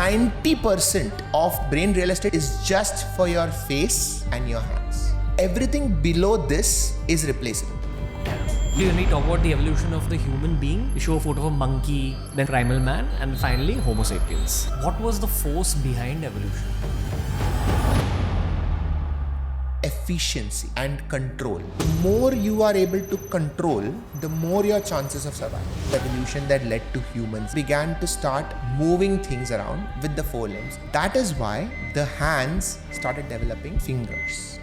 90% of brain real estate is just for your face and your hands. Everything below this is replaceable. When we talk about the evolution of the human being, we show a photo of a monkey, then primal man, and finally Homo sapiens. What was the force behind evolution? Efficiency and control. The more you are able to control, the more your chances of survival. The evolution that led to humans began to start moving things around with the four limbs. That is why the hands started developing fingers.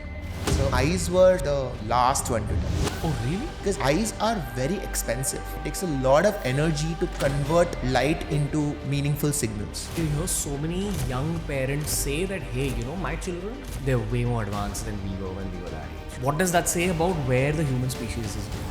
So eyes were the last one to develop. Oh, really? Because eyes are very expensive. It takes a lot of energy to convert light into meaningful signals. You hear so many young parents say that, hey, my children, they're way more advanced than we were when we were that age. What does that say about where the human species is going?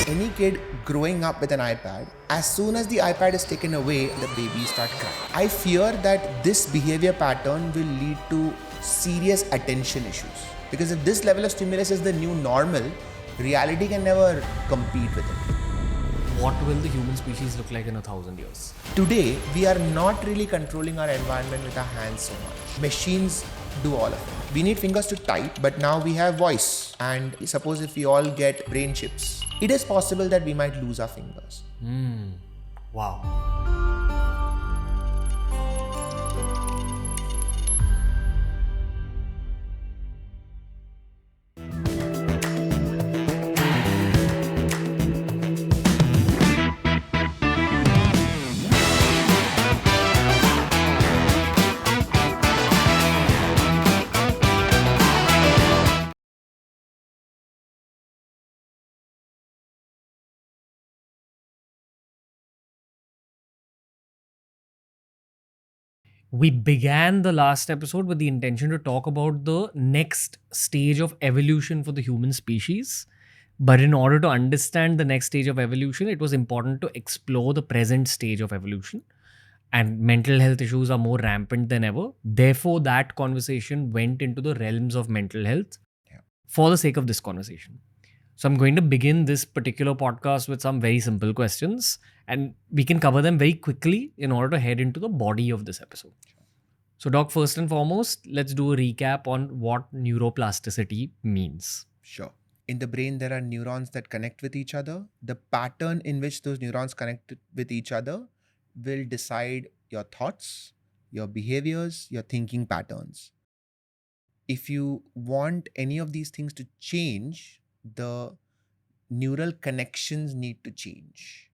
Any kid growing up with an iPad, as soon as the iPad is taken away, the babies start crying. I fear that this behavior pattern will lead to serious attention issues. Because if this level of stimulus is the new normal, reality can never compete with it. What will the human species look like in 1,000 years? Today, we are not really controlling our environment with our hands so much. Machines do all of it. We need fingers to type, but now we have voice. And suppose if we all get brain chips, it is possible that we might lose our fingers. Wow. We began the last episode with the intention to talk about the next stage of evolution for the human species. But in order to understand the next stage of evolution, it was important to explore the present stage of evolution. And mental health issues are more rampant than ever. Therefore, that conversation went into the realms of mental health for the sake of this conversation. So I'm going to begin this particular podcast with some very simple questions, and we can cover them very quickly in order to head into the body of this episode. So Doc, first and foremost, let's do a recap on what neuroplasticity means. Sure. In the brain, there are neurons that connect with each other. The pattern in which those neurons connect with each other will decide your thoughts, your behaviors, your thinking patterns. If you want any of these things to change, the neural connections need to change.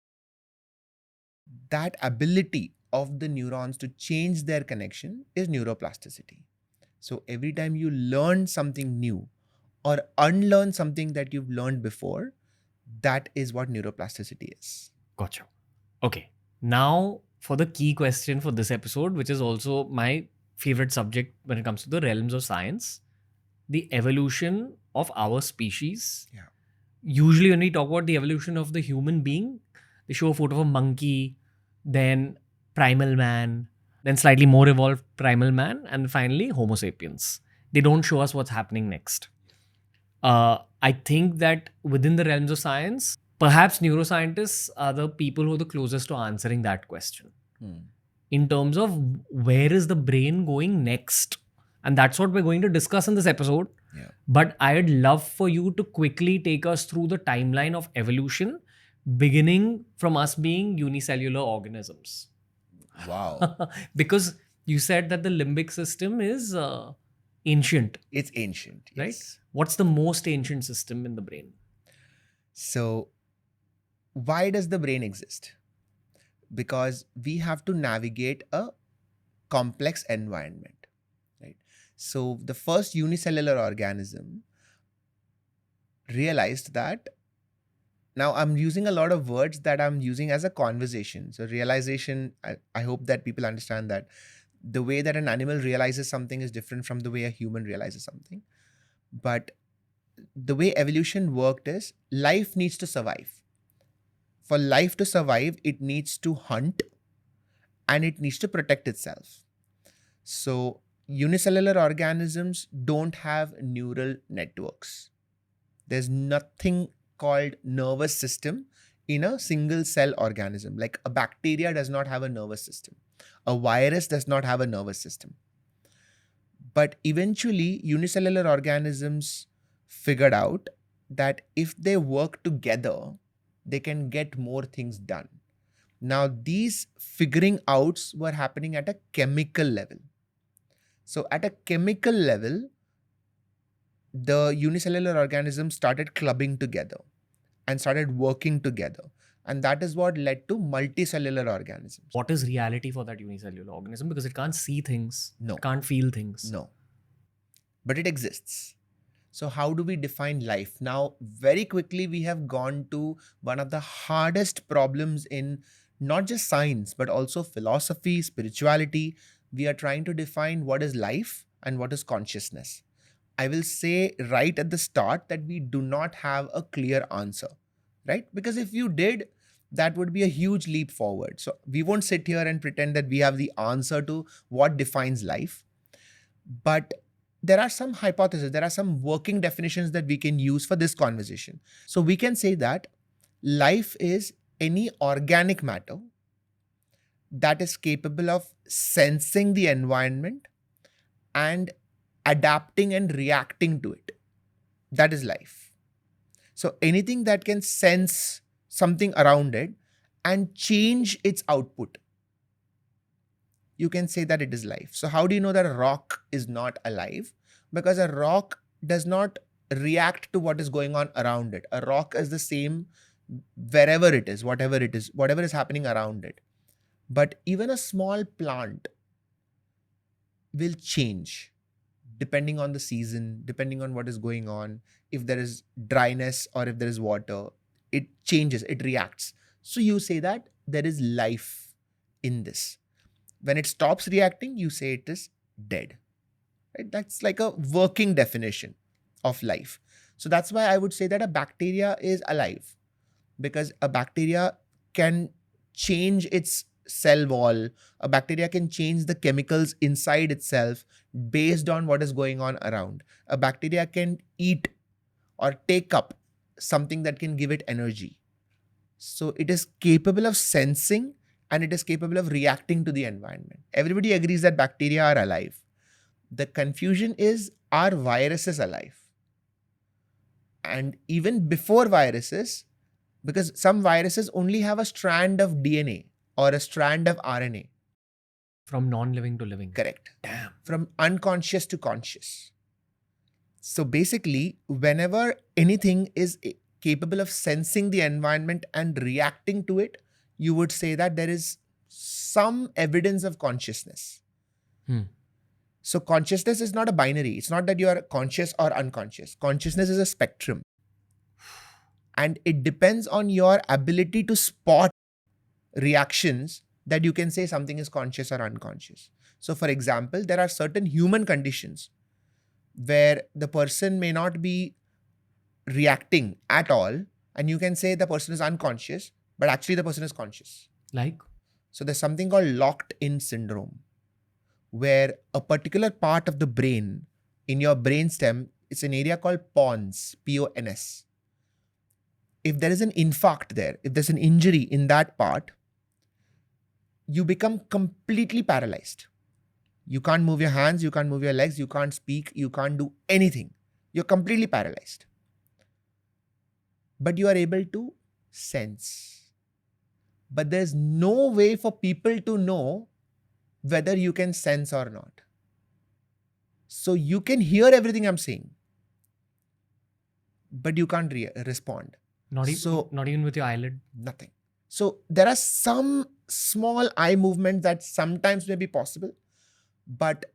That ability of the neurons to change their connection is neuroplasticity. So every time you learn something new or unlearn something that you've learned before, that is what neuroplasticity is. Gotcha. Okay. Now for the key question for this episode, which is also my favorite subject when it comes to the realms of science, the evolution of our species. Yeah. Usually when we talk about the evolution of the human being, they show a photo of a monkey, then primal man, then slightly more evolved primal man, and finally Homo sapiens. They don't show us what's happening next. I think that within the realms of science, perhaps neuroscientists are the people who are the closest to answering that question. In terms of where is the brain going next? And that's what we're going to discuss in this episode. Yeah. But I'd love for you to quickly take us through the timeline of evolution, beginning from us being unicellular organisms. Wow. Because you said that the limbic system is ancient. It's ancient, yes. Right? What's the most ancient system in the brain? So, why does the brain exist? Because we have to navigate a complex environment. So the first unicellular organism realized that, now I'm using a lot of words that I'm using as a conversation. So realization, I hope that people understand that the way that an animal realizes something is different from the way a human realizes something. But the way evolution worked is life needs to survive. For life to survive, it needs to hunt and it needs to protect itself. So unicellular organisms don't have neural networks. There's nothing called nervous system in a single cell organism. Like a bacteria does not have a nervous system. A virus does not have a nervous system. But eventually, unicellular organisms figured out that if they work together, they can get more things done. Now, these figuring outs were happening at a chemical level. So, at a chemical level, the unicellular organisms started clubbing together and started working together. And that is what led to multicellular organisms. What is reality for that unicellular organism? Because it can't see things, No. it can't feel things. No. But it exists. So, how do we define life? Now, very quickly, we have gone to one of the hardest problems in not just science, but also philosophy, spirituality. We are trying to define what is life and what is consciousness. I will say right at the start that we do not have a clear answer, right? Because if you did, that would be a huge leap forward. So, we won't sit here and pretend that we have the answer to what defines life. But there are some hypotheses, there are some working definitions that we can use for this conversation. So we can say that life is any organic matter that is capable of sensing the environment and adapting and reacting to it. That is life. So anything that can sense something around it and change its output, you can say that it is life. So how do you know that a rock is not alive? Because a rock does not react to what is going on around it. A rock is the same wherever it is, whatever is happening around it. But even a small plant will change depending on the season, depending on what is going on. If there is dryness or if there is water, it changes, it reacts. So you say that there is life in this. When it stops reacting, you say it is dead. Right? That's like a working definition of life. So that's why I would say that a bacteria is alive, because a bacteria can change its cell wall. A bacteria can change the chemicals inside itself based on what is going on around. A bacteria can eat or take up something that can give it energy. So it is capable of sensing and it is capable of reacting to the environment. Everybody agrees that bacteria are alive. The confusion is, are viruses alive? And even before viruses, because some viruses only have a strand of DNA or a strand of RNA. From non-living to living. Correct. Damn. From unconscious to conscious. So basically, whenever anything is capable of sensing the environment and reacting to it, you would say that there is some evidence of consciousness. So consciousness is not a binary. It's not that you are conscious or unconscious. Consciousness is a spectrum. And it depends on your ability to spot reactions that you can say something is conscious or unconscious. So for example, there are certain human conditions where the person may not be reacting at all, and you can say the person is unconscious, but actually the person is conscious. Like? So there's something called locked-in syndrome, where a particular part of the brain in your brainstem, it's an area called pons, P-O-N-S. If there is an infarct there, if there's an injury in that part, you become completely paralyzed. You can't move your hands, you can't move your legs, you can't speak, you can't do anything. You're completely paralyzed. But you are able to sense. But there's no way for people to know whether you can sense or not. So you can hear everything I'm saying, but you can't respond. Not even with your eyelid? Nothing. So there are some small eye movements that sometimes may be possible, but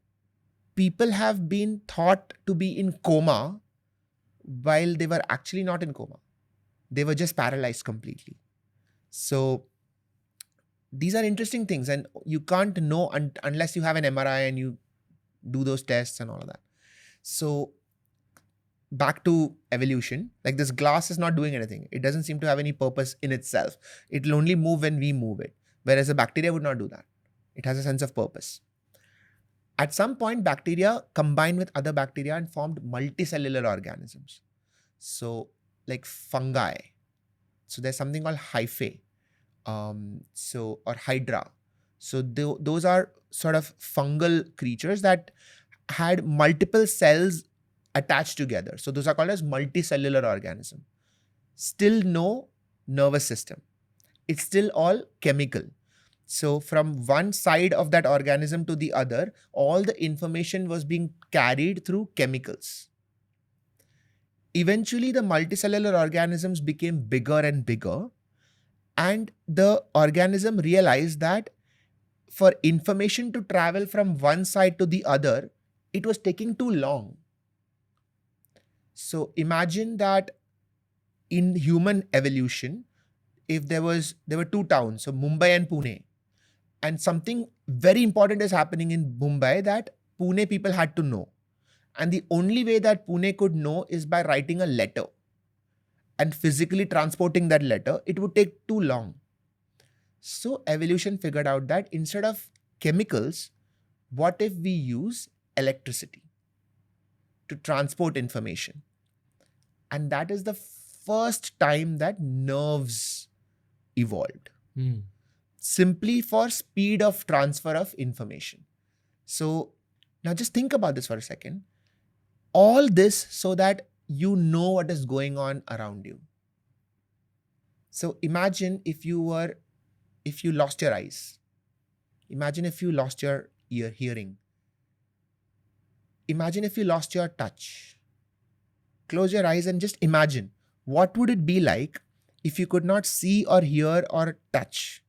people have been thought to be in coma while they were actually not in coma. They were just paralyzed completely. So these are interesting things, and you can't know unless you have an MRI and you do those tests and all of that. So back to evolution, like this glass is not doing anything. It doesn't seem to have any purpose in itself. It will only move when we move it. Whereas a bacteria would not do that. It has a sense of purpose. At some point, bacteria combined with other bacteria and formed multicellular organisms. So like fungi, So there's something called hyphae, or hydra. So those are sort of fungal creatures that had multiple cells attached together. So those are called as multicellular organism. Still no nervous system. It's still all chemical. So from one side of that organism to the other, all the information was being carried through chemicals. Eventually, the multicellular organisms became bigger and bigger, and the organism realized that for information to travel from one side to the other, it was taking too long. So imagine that in human evolution, if there were two towns, so Mumbai and Pune, and something very important is happening in Mumbai that Pune people had to know. And the only way that Pune could know is by writing a letter and physically transporting that letter. It would take too long. So evolution figured out that instead of chemicals, what if we use electricity to transport information? And that is the first time that nerves evolved. Simply for speed of transfer of information. So now just think about this for a second. All this so that you know what is going on around you. So imagine if you lost your eyes. Imagine if you lost your hearing. Imagine if you lost your touch. Close your eyes and just imagine what would it be like if you could not see or hear or touch.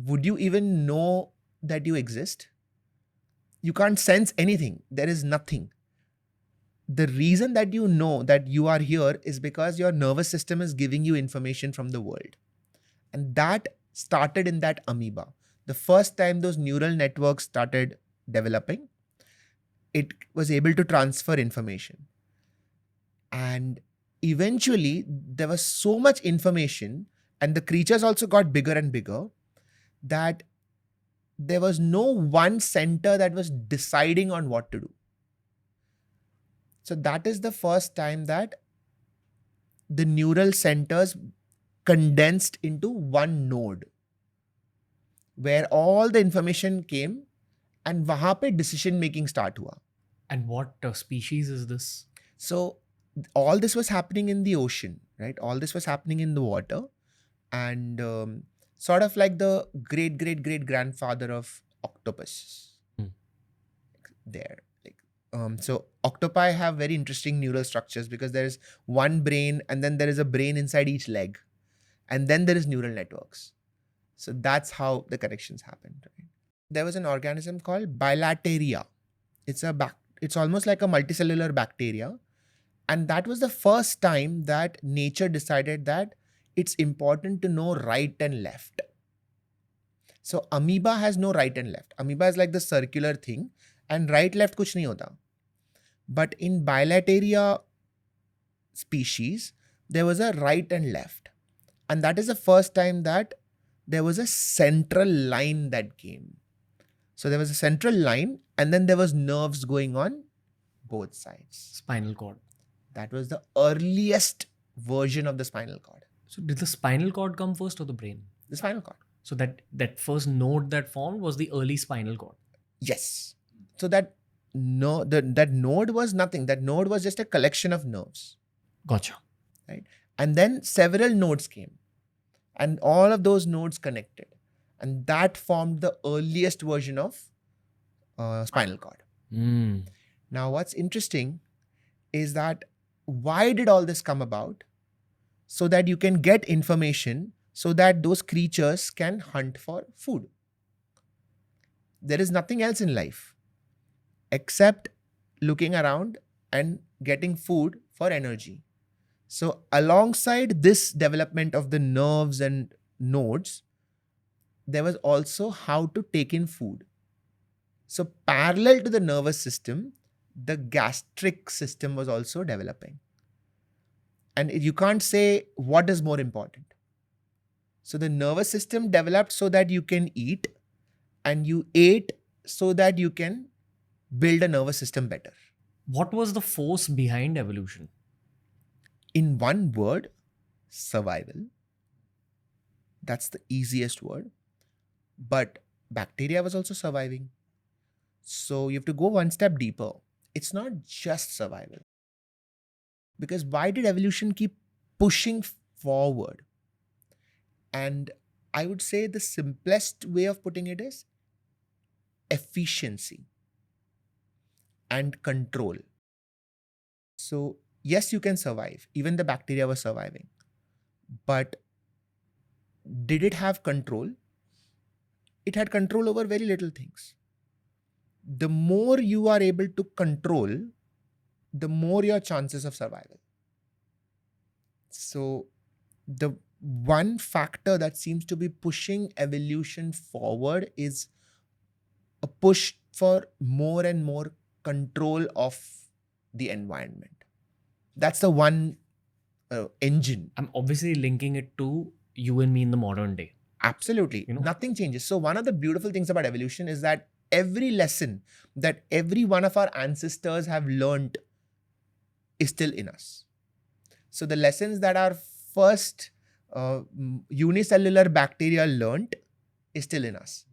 Would you even know that you exist? You can't sense anything. There is nothing. The reason that you know that you are here is because your nervous system is giving you information from the world. And that started in that amoeba. The first time those neural networks started developing, it was able to transfer information. And eventually, there was so much information, and the creatures also got bigger and bigger, that there was no one center that was deciding on what to do. So that is the first time that the neural centers condensed into one node, where all the information came, and wahan pe decision making start hua. And what species is this? So all this was happening in the ocean, right? All this was happening in the water, and sort of like the great great great grandfather of octopus. There, so octopi have very interesting neural structures because there is one brain, and then there is a brain inside each leg, and then there is neural networks. So that's how the connections happened. Right? There was an organism called Bilateria. It's almost like a multicellular bacteria, and that was the first time that nature decided that it's important to know right and left. So amoeba has no right and left. Amoeba is like the circular thing, and right left kuch nahi hota. But in Bilateria species, there was a right and left. And that is the first time that there was a central line that came. So there was a central line, and then there was nerves going on both sides. Spinal cord. That was the earliest version of the spinal cord. So did the spinal cord come first or the brain? The spinal cord. So that first node that formed was the early spinal cord. Yes. So that node was nothing. That node was just a collection of nerves. Gotcha. Right. And then several nodes came, and all of those nodes connected, and that formed the earliest version of spinal cord. Now, what's interesting is that why did all this come about? So that you can get information, so that those creatures can hunt for food. There is nothing else in life except looking around and getting food for energy. So alongside this development of the nerves and nodes, there was also how to take in food. So parallel to the nervous system, the gastric system was also developing. And you can't say what is more important. So the nervous system developed so that you can eat, and you ate so that you can build a nervous system better. What was the force behind evolution? In one word, survival. That's the easiest word. But bacteria was also surviving. So you have to go one step deeper. It's not just survival. Because why did evolution keep pushing forward? And I would say the simplest way of putting it is efficiency and control. So, yes, you can survive. Even the bacteria was surviving. But did it have control? It had control over very little things. The more you are able to control, the more your chances of survival. So, the one factor that seems to be pushing evolution forward is a push for more and more control of the environment. That's the one engine. I'm obviously linking it to you and me in the modern day. Absolutely. You know? Nothing changes. So one of the beautiful things about evolution is that every lesson that every one of our ancestors have learned is still in us. So the lessons that our first unicellular bacteria learned is still in us.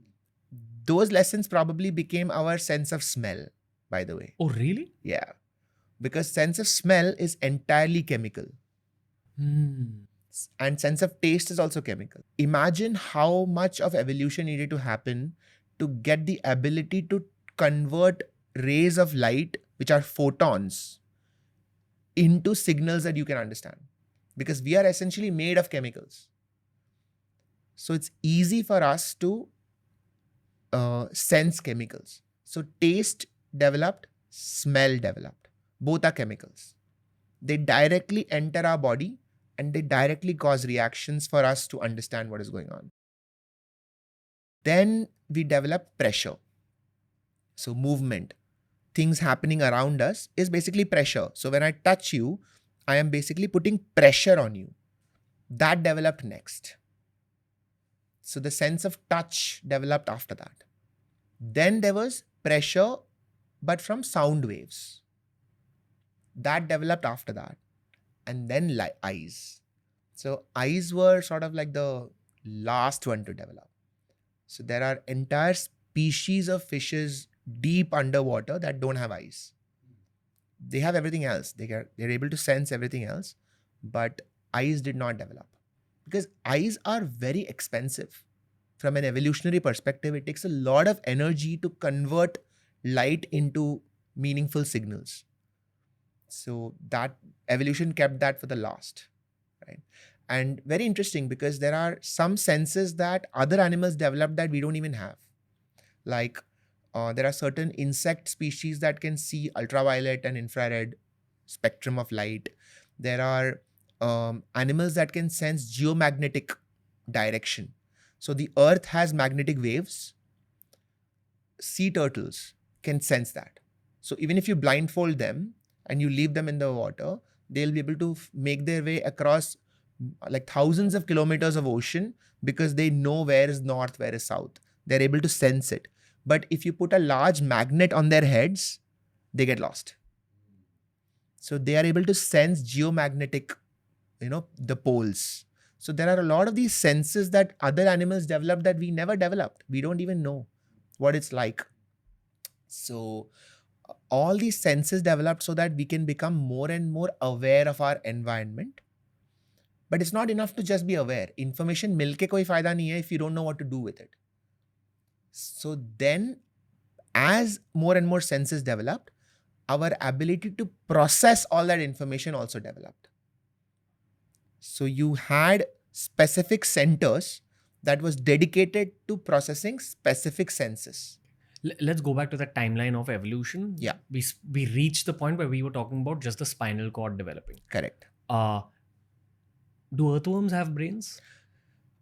Those lessons probably became our sense of smell, by the way. Oh, really? Yeah. Because sense of smell is entirely chemical. And sense of taste is also chemical. Imagine how much of evolution needed to happen to get the ability to convert rays of light, which are photons, into signals that you can understand. Because we are essentially made of chemicals. So it's easy for us to sense chemicals. So taste developed, smell developed. Both are chemicals. They directly enter our body and they directly cause reactions for us to understand what is going on. Then we develop pressure. So movement, things happening around us is basically pressure. So when I touch you, I am basically putting pressure on you. That developed next. So the sense of touch developed after that. Then there was pressure, but from sound waves. That developed after that. And then eyes. So eyes were sort of like the last one to develop. So there are entire species of fishes deep underwater that don't have eyes. They have everything else. They're able to sense everything else, but eyes did not develop. Because eyes are very expensive. From an evolutionary perspective, it takes a lot of energy to convert light into meaningful signals. So that evolution kept that for the last, right? And very interesting because there are some senses that other animals develop that we don't even have. Like there are certain insect species that can see ultraviolet and infrared spectrum of light. There are animals that can sense geomagnetic direction. So the earth has magnetic waves. Sea turtles can sense that. So even if you blindfold them and you leave them in the water, they'll be able to make their way across like thousands of kilometers of ocean because they know where is north, where is south. They're able to sense it. But if you put a large magnet on their heads, they get lost. So they are able to sense geomagnetic, the poles. So there are a lot of these senses that other animals develop that we never developed. We don't even know what it's like. So all these senses developed so that we can become more and more aware of our environment. But it's not enough to just be aware. Information milke koi fayda nahi hai if you don't know what to do with it. So then, as more and more senses developed, our ability to process all that information also developed. So you had specific centers that was dedicated to processing specific senses. Let's go back to the timeline of evolution. Yeah. We reached the point where we were talking about just the spinal cord developing. Correct. Do earthworms have brains?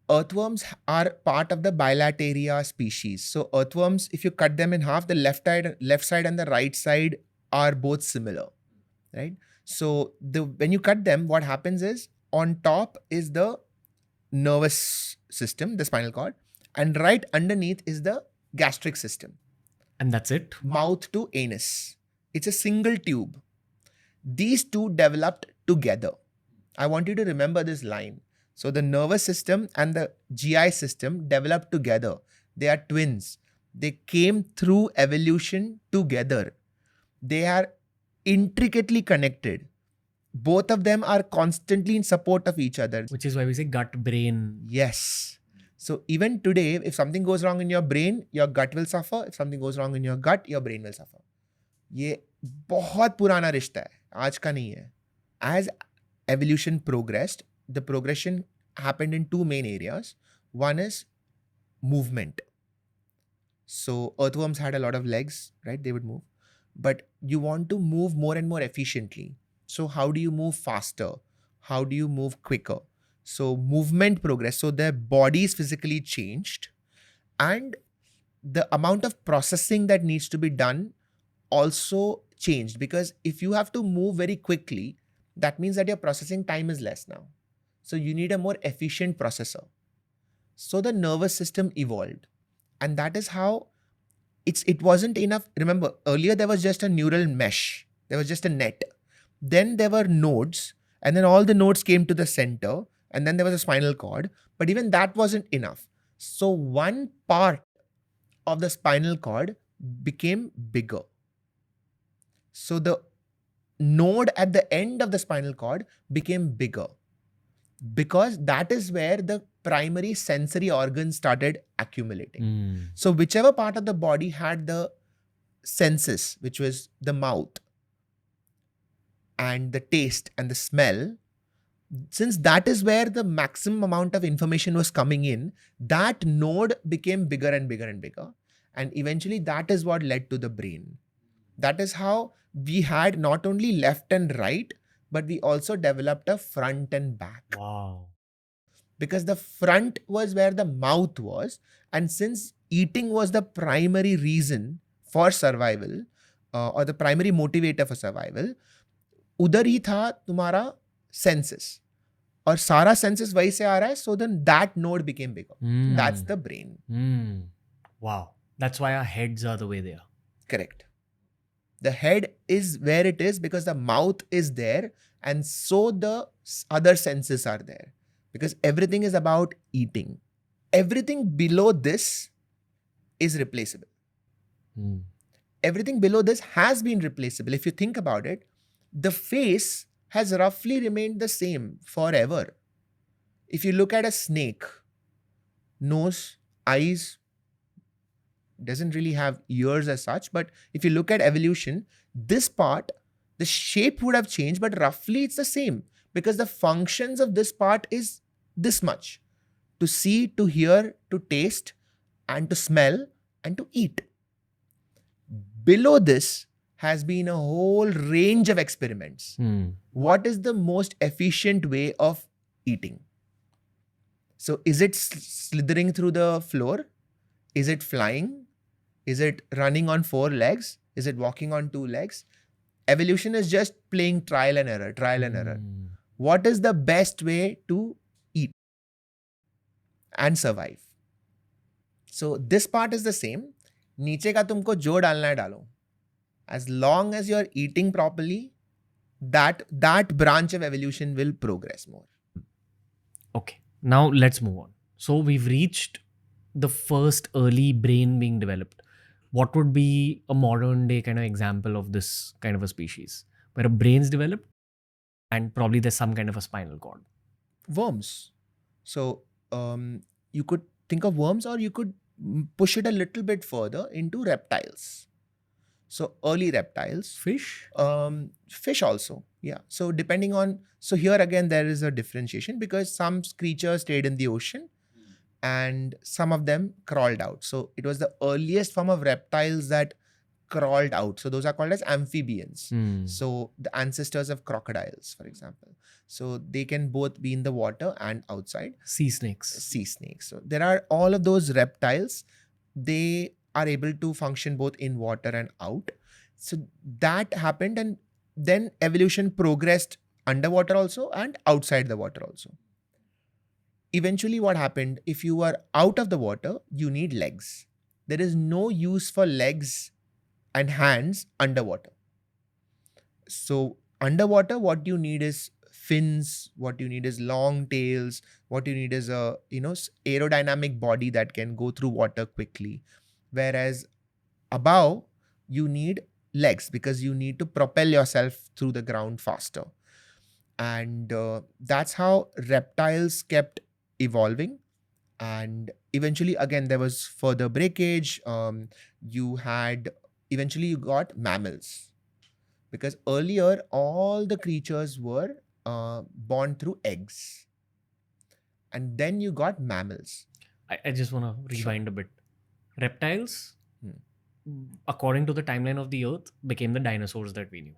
Earthworms are part of the Bilateria species. So earthworms, if you cut them in half, the left side and the right side are both similar, right? So when you cut them, what happens is on top is the nervous system, the spinal cord, and right underneath is the gastric system. And that's it? Mouth to anus. It's a single tube. These two developed together. I want you to remember this line. So the nervous system and the GI system developed together. They are twins. They came through evolution together. They are intricately connected. Both of them are constantly in support of each other. Which is why we say gut brain. Yes. So even today, if something goes wrong in your brain, your gut will suffer. If something goes wrong in your gut, your brain will suffer. ये बहुत पुराना रिश्ता है, आज का नहीं है. As evolution progressed, the progression happened in two main areas. One is movement. So earthworms had a lot of legs, right? They would move. But you want to move more and more efficiently. So how do you move faster? How do you move quicker? So movement progress. So their bodies physically changed. And the amount of processing that needs to be done also changed. Because if you have to move very quickly, that means that your processing time is less now. So you need a more efficient processor. So the nervous system evolved. And that is how it wasn't enough. Remember, earlier there was just a neural mesh. There was just a net. Then there were nodes. And then all the nodes came to the center. And then there was a spinal cord. But even that wasn't enough. So one part of the spinal cord became bigger. So the node at the end of the spinal cord became bigger. Because that is where the primary sensory organs started accumulating. So whichever part of the body had the senses, which was the mouth and the taste and the smell, since that is where the maximum amount of information was coming in, that node became bigger and bigger and bigger. And eventually that is what led to the brain. That is how we had not only left and right, but we also developed a front and back. Wow. Because the front was where the mouth was. And since eating was the primary reason for survival, or the primary motivator for survival, उधर ही था तुम्हारा senses. और सारा senses वही से आ रहा है. So then that node became bigger. That's the brain. Wow. That's why our heads are the way they are. Correct. The head is where it is because the mouth is there, and so the other senses are there. Because everything is about eating. Everything below this is replaceable. Everything below this has been replaceable. If you think about it, the face has roughly remained the same forever. If you look at a snake, nose, eyes, doesn't really have ears as such, but if you look at evolution, this part, the shape would have changed, but roughly it's the same because the functions of this part is this much: to see, to hear, to taste, and to smell, and to eat. Below this has been a whole range of experiments. What is the most efficient way of eating? So is it slithering through the floor? Is it flying? Is it running on 4 legs? Is it walking on 2 legs? Evolution is just playing trial and error, trial and error. What is the best way to eat and survive? So this part is the same. नीचे का तुमको जो डालना है डालो. As long as you're eating properly, that branch of evolution will progress more. Okay, now let's move on. So we've reached the first early brain being developed. What would be a modern day kind of example of this kind of a species where a brain's developed and probably there's some kind of a spinal cord? Worms. So you could think of worms, or you could push it a little bit further into reptiles. So early reptiles. Fish? Fish also. Yeah. So depending on, so here again there is a differentiation because some creatures stayed in the ocean and some of them crawled out. So it was the earliest form of reptiles that crawled out. So those are called as amphibians. So the ancestors of crocodiles, for example. So they can both be in the water and outside. Sea snakes. Sea snakes. So there are all of those reptiles. They are able to function both in water and out. So that happened, and then evolution progressed underwater also and outside the water also. Eventually what happened, if you are out of the water, you need legs. There is no use for legs and hands underwater. So underwater, what you need is fins. What you need is long tails. What you need is a aerodynamic body that can go through water quickly. Whereas above, you need legs because you need to propel yourself through the ground faster. And that's how reptiles kept evolving. And eventually, again, there was further breakage. You got mammals, because earlier all the creatures were born through eggs, and then you got mammals. I just want to rewind a bit. Reptiles, according to the timeline of the Earth, became the dinosaurs that we knew.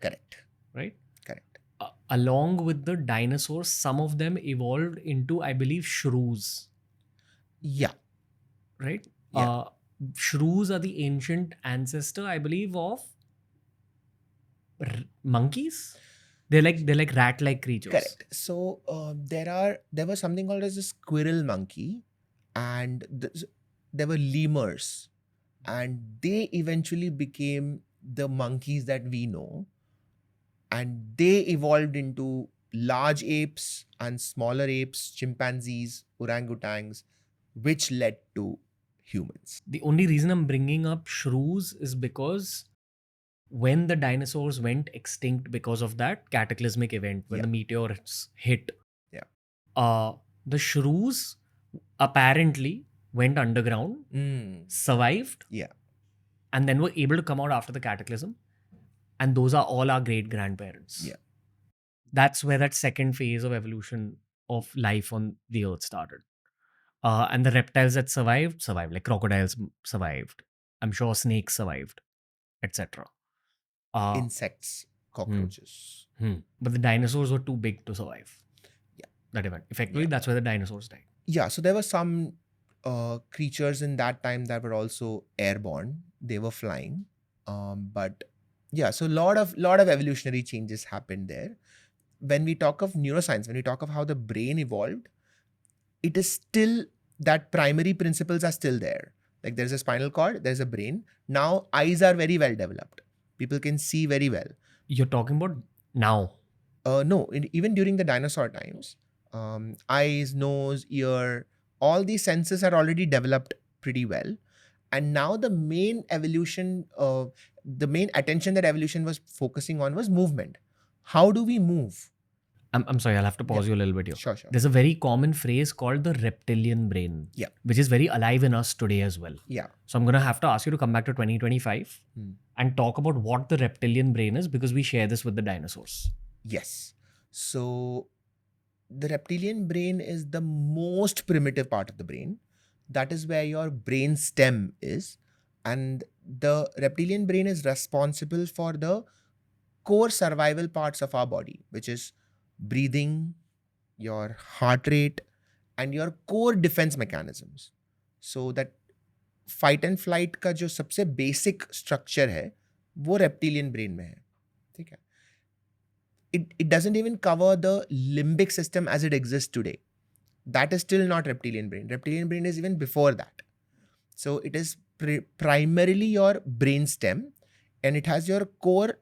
Correct. Right? Correct. Along with the dinosaurs, some of them evolved into, I believe, shrews. Yeah. Right? Yeah. Shrews are the ancient ancestor, I believe, of monkeys. They're like rat-like creatures. Correct. So there was something called as a squirrel monkey, and there were lemurs, and they eventually became the monkeys that we know, and they evolved into large apes and smaller apes, chimpanzees, orangutans, which led to humans. The only reason I'm bringing up shrews is because when the dinosaurs went extinct because of that cataclysmic event, when the meteors hit, the shrews apparently went underground, survived, and then were able to come out after the cataclysm. And those are all our great-grandparents. Yeah. That's where that second phase of evolution of life on the Earth started. And the reptiles that survived. Like crocodiles survived. I'm sure snakes survived, etc. Insects, cockroaches. But the dinosaurs were too big to survive. Yeah. That event. Effectively, that's where the dinosaurs died. Yeah, so there were some creatures in that time that were also airborne. They were flying. But yeah, so a lot of evolutionary changes happened there. When we talk of neuroscience, when we talk of how the brain evolved, it is still that primary principles are still there. Like there's a spinal cord, there's a brain. Now eyes are very well developed. People can see very well. You're talking about now? No, even during the dinosaur times, eyes, nose, ear, all these senses are already developed pretty well. And now the main evolution, the main attention that evolution was focusing on was movement. How do we move? I'm sorry, I'll have to pause you a little bit here. Sure. There's a very common phrase called the reptilian brain, which is very alive in us today as well. Yeah. So I'm going to have to ask you to come back to 2025 and talk about what the reptilian brain is, because we share this with the dinosaurs. Yes. So the reptilian brain is the most primitive part of the brain. That is where your brain stem is. And the reptilian brain is responsible for the core survival parts of our body, which is breathing, your heart rate, and your core defense mechanisms. So that fight and flight का जो सबसे basic structure है, वो reptilian brain में है. ठीक है? It doesn't even cover the limbic system as it exists today. That is still not reptilian brain. Reptilian brain is even before that. So it is primarily your brain stem, and it has your core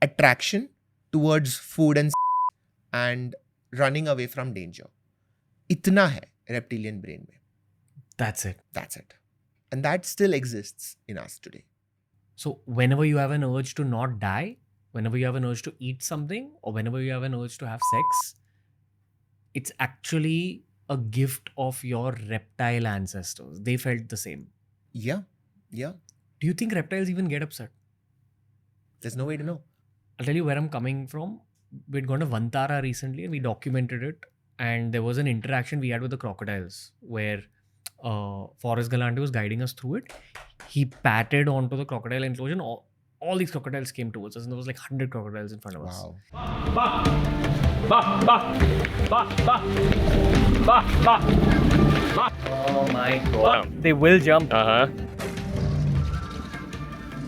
attraction towards food and running away from danger. Itna hai reptilian brain mein. That's it. And that still exists in us today. So whenever you have an urge to not die, whenever you have an urge to eat something, or whenever you have an urge to have sex, it's actually a gift of your reptile ancestors. They felt the same. Yeah. Do you think reptiles even get upset? There's no way to know. I'll tell you where I'm coming from. We'd gone to Vantara recently and we documented it. And there was an interaction we had with the crocodiles where Forrest Galante was guiding us through it. He patted onto the crocodile enclosure and all these crocodiles came towards us, and there was like 100 crocodiles in front of us. Wow. Oh my god. They will jump.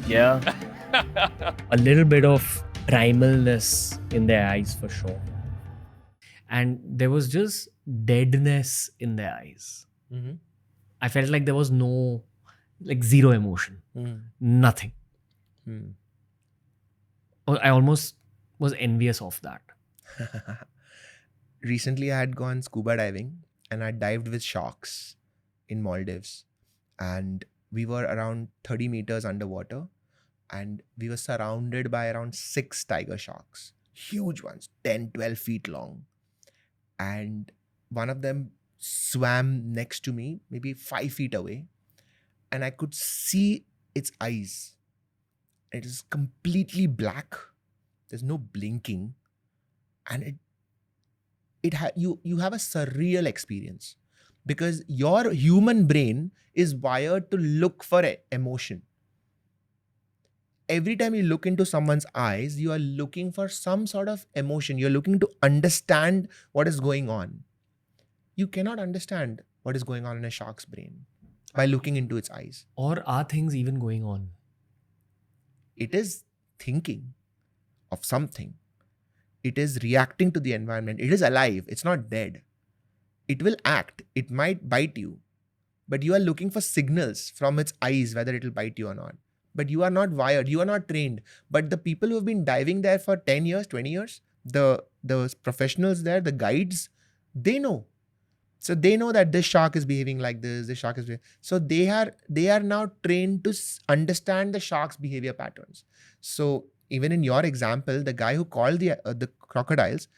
Yeah. A little bit of primalness in their eyes for sure. And there was just deadness in their eyes. Mm-hmm. I felt like there was zero emotion. Nothing. I almost was envious of that. Recently, I had gone scuba diving and I dived with sharks in Maldives. And we were around 30 meters underwater and we were surrounded by around six tiger sharks, huge ones, 10, 12 feet long. And one of them swam next to me, maybe 5 feet away, and I could see its eyes. It is completely black. There's no blinking, and you have a surreal experience because your human brain is wired to look for emotion. Every time you look into someone's eyes, you are looking for some sort of emotion. You're looking to understand what is going on. You cannot understand what is going on in a shark's brain by looking into its eyes. Or are things even going on? It is thinking of something. It is reacting to the environment. It is alive. It's not dead. It will act. It might bite you. But you are looking for signals from its eyes whether it will bite you or not. But you are not wired. You are not trained. But the people who have been diving there for 10 years, 20 years, the professionals there, the guides, they know. So they know that this shark is behaving like this, this shark is behaving. So they are now trained to understand the shark's behavior patterns. So even in your example, the guy who called the crocodiles,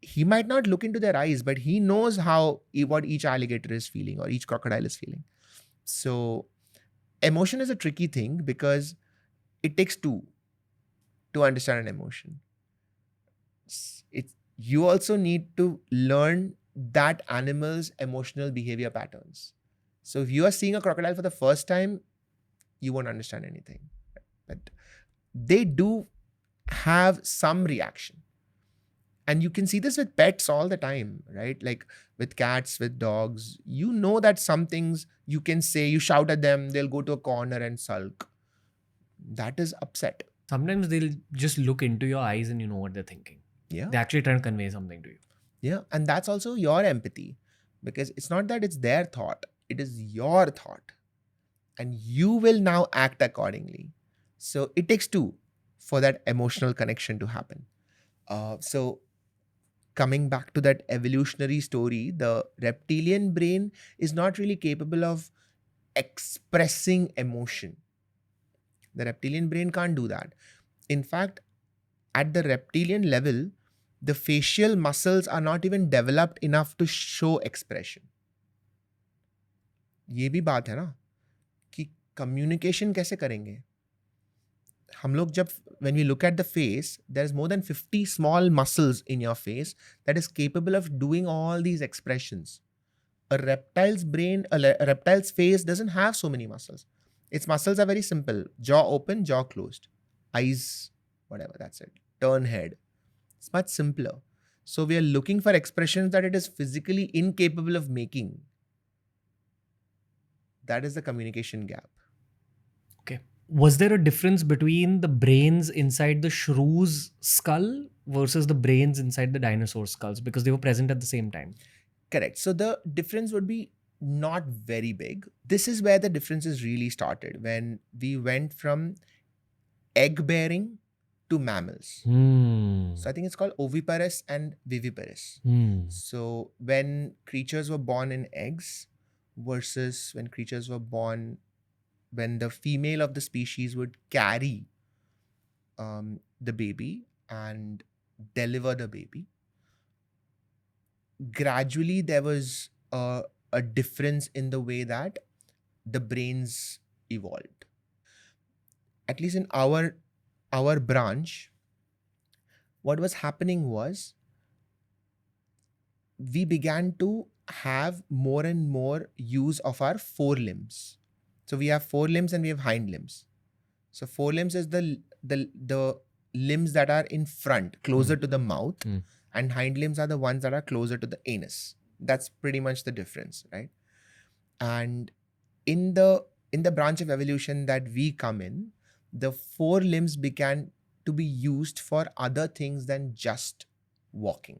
he might not look into their eyes, but he knows what each alligator is feeling or each crocodile is feeling. So emotion is a tricky thing because it takes two to understand an emotion. You also need to learn that animal's emotional behavior patterns. So if you are seeing a crocodile for the first time, you won't understand anything. But they do have some reaction. And you can see this with pets all the time, right? Like with cats, with dogs, you know that some things you can say, you shout at them, they'll go to a corner and sulk. That is upset. Sometimes they'll just look into your eyes and you know what they're thinking. Yeah. They're actually trying to convey something to you. Yeah. And that's also your empathy because it's not that it's their thought, it is your thought. And you will now act accordingly. So it takes two for that emotional connection to happen. So coming back to that evolutionary story, the reptilian brain is not really capable of expressing emotion. The reptilian brain can't do that. In fact, at the reptilian level, the facial muscles are not even developed enough to show expression. ये भी बात है ना कि communication कैसे करेंगे? हम लोग जब when we look at the face, there's more than 50 small muscles in your face that is capable of doing all these expressions. A reptile's face doesn't have so many muscles. Its muscles are very simple. Jaw open, jaw closed. Eyes, whatever, that's it. Turn head. It's much simpler. So we are looking for expressions that it is physically incapable of making. That is the communication gap. Okay. Was there a difference between the brains inside the shrew's skull versus the brains inside the dinosaur skulls because they were present at the same time? Correct. So the difference would be not very big. This is where the differences really started when we went from egg bearing to mammals. So I think it's called oviparous and viviparous. So when creatures were born in eggs versus when creatures were born when the female of the species would carry the baby and deliver the baby, gradually there was a difference in the way that the brains evolved. At least in our branch, what was happening was we began to have more and more use of our forelimbs. So we have forelimbs and we have hind limbs. So forelimbs is the limbs that are in front, closer to the mouth, and hind limbs are the ones that are closer to the anus. That's pretty much the difference, right? And in the branch of evolution that we come in, the forelimbs began to be used for other things than just walking.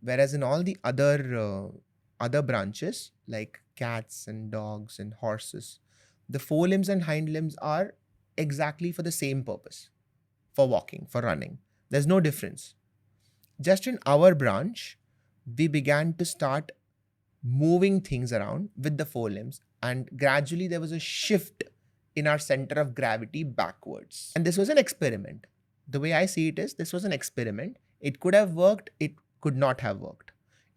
Whereas in all the other branches, like cats and dogs and horses, the forelimbs and hind limbs are exactly for the same purpose, for walking, for running. There's no difference. just in our branch, we began to start moving things around with the forelimbs, and gradually there was a shift in our center of gravity backwards. And this was an experiment. The way I see it is, this was an experiment. It could have worked, it could not have worked.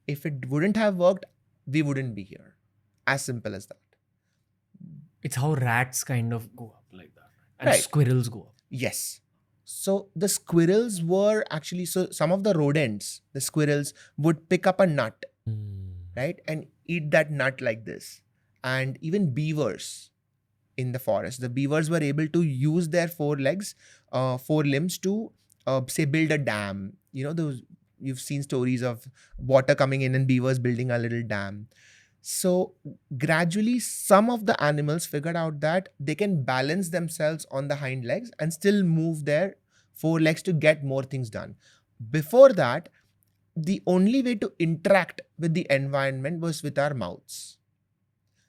If it wouldn't have worked, we wouldn't be here. As simple as that. It's how rats kind of go up like that. And Right. squirrels go up. Yes. So the squirrels were actually, so some of the rodents, the squirrels would pick up a nut, right, and eat that nut like this. And even beavers in the forest, the beavers were able to use their four limbs to say build a dam. You know, those, you've seen stories of water coming in and beavers building a little dam. So gradually some of the animals figured out that they can balance themselves on the hind legs and still move their four legs to get more things done. Before that, the only way to interact with the environment was with our mouths.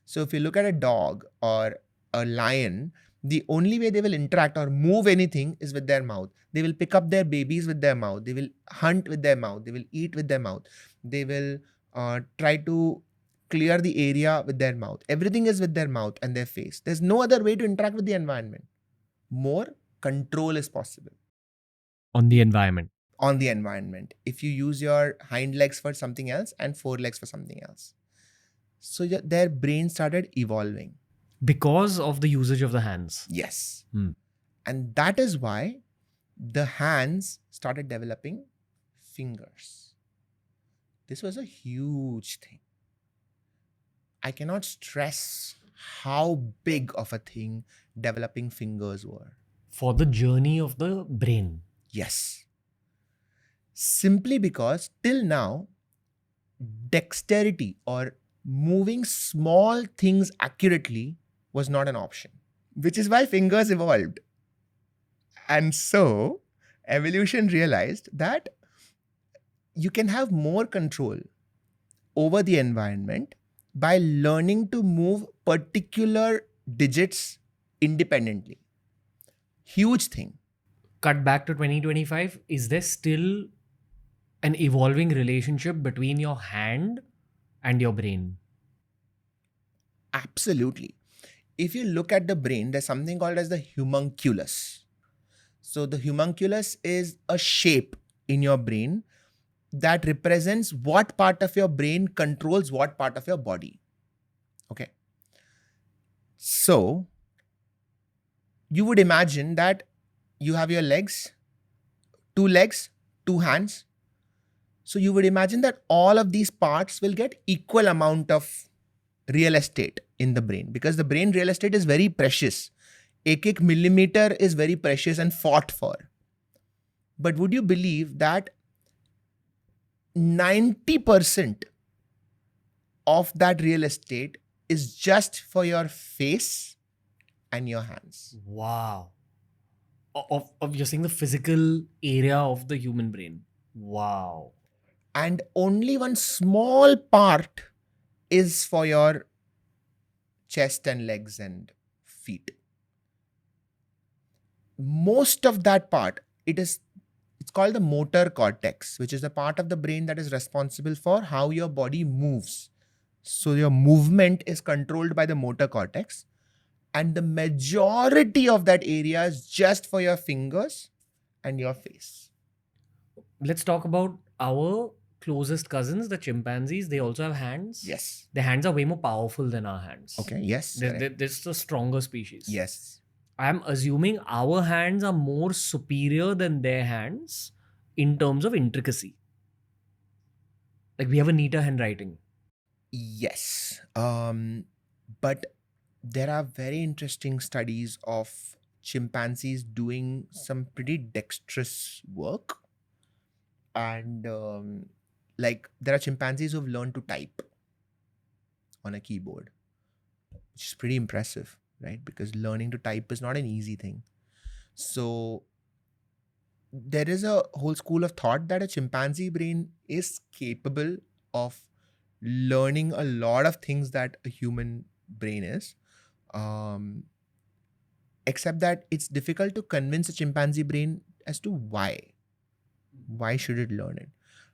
So if you look at a dog or a lion, the only way they will interact or move anything is with their mouth. They will pick up their babies with their mouth. They will hunt with their mouth. They will eat with their mouth. They will try to clear the area with their mouth. Everything is with their mouth and their face. There's no other way to interact with the environment. More control is possible On the environment. on the environment if you use your hind legs for something else and four legs for something else. So their brain started evolving. Because of the usage of the hands. Yes. Hmm. And that is why the hands started developing fingers. This was a huge thing. I cannot stress how big of a thing developing fingers were. For the journey of the brain. Yes. Simply because till now, dexterity or moving small things accurately was not an option, which is why fingers evolved. And so evolution realized that you can have more control over the environment by learning to move particular digits independently. Huge thing. Cut back to 2025. Is there still an evolving relationship between your hand and your brain? Absolutely. If you look at the brain, there's something called as the homunculus. So the homunculus is a shape in your brain that represents what part of your brain controls what part of your body. Okay. So you would imagine that you have your legs, 2 hands. So you would imagine that all of these parts will get equal amount of real estate in the brain, because the brain real estate is very precious. Ek millimeter is very precious and fought for. But would you believe that 90% of that real estate is just for your face and your hands? Wow. Of you're saying the physical area of the human brain. Wow. And only one small part is for your chest and legs and feet. Most of that part, it's called the motor cortex, which is the part of the brain that is responsible for how your body moves. So your movement is controlled by the motor cortex, and the majority of that area is just for your fingers and your face. Let's talk about our closest cousins, the chimpanzees. They also have hands. Yes. Their hands are way more powerful than our hands. Okay. Yes. They're the stronger species. Yes. I'm assuming our hands are more superior than their hands in terms of intricacy. Like we have a neater handwriting. Yes. But there are very interesting studies of chimpanzees doing some pretty dexterous work. And like there are chimpanzees who've learned to type on a keyboard, which is pretty impressive, right? Because learning to type is not an easy thing. So there is a whole school of thought that a chimpanzee brain is capable of learning a lot of things that a human brain is. Except that it's difficult to convince a chimpanzee brain as to why. Why should it learn it?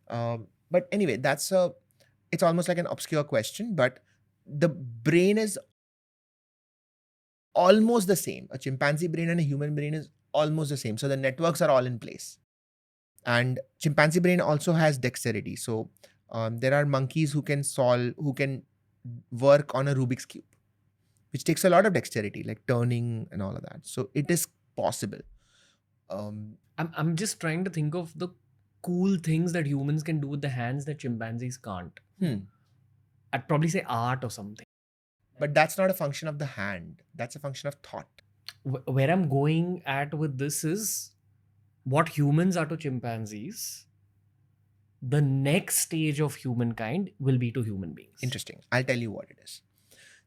But anyway, it's almost like an obscure question, but the brain is almost the same. A chimpanzee brain and a human brain is almost the same. So the networks are all in place. And chimpanzee brain also has dexterity. So there are monkeys who can work on a Rubik's Cube, which takes a lot of dexterity, like turning and all of that. So it is possible. I'm just trying to think of the cool things that humans can do with the hands that chimpanzees can't. I'd probably say art or something. But that's not a function of the hand. That's a function of thought. Where I'm going at with this is what humans are to chimpanzees, the next stage of humankind will be to human beings. Interesting. I'll tell you what it is.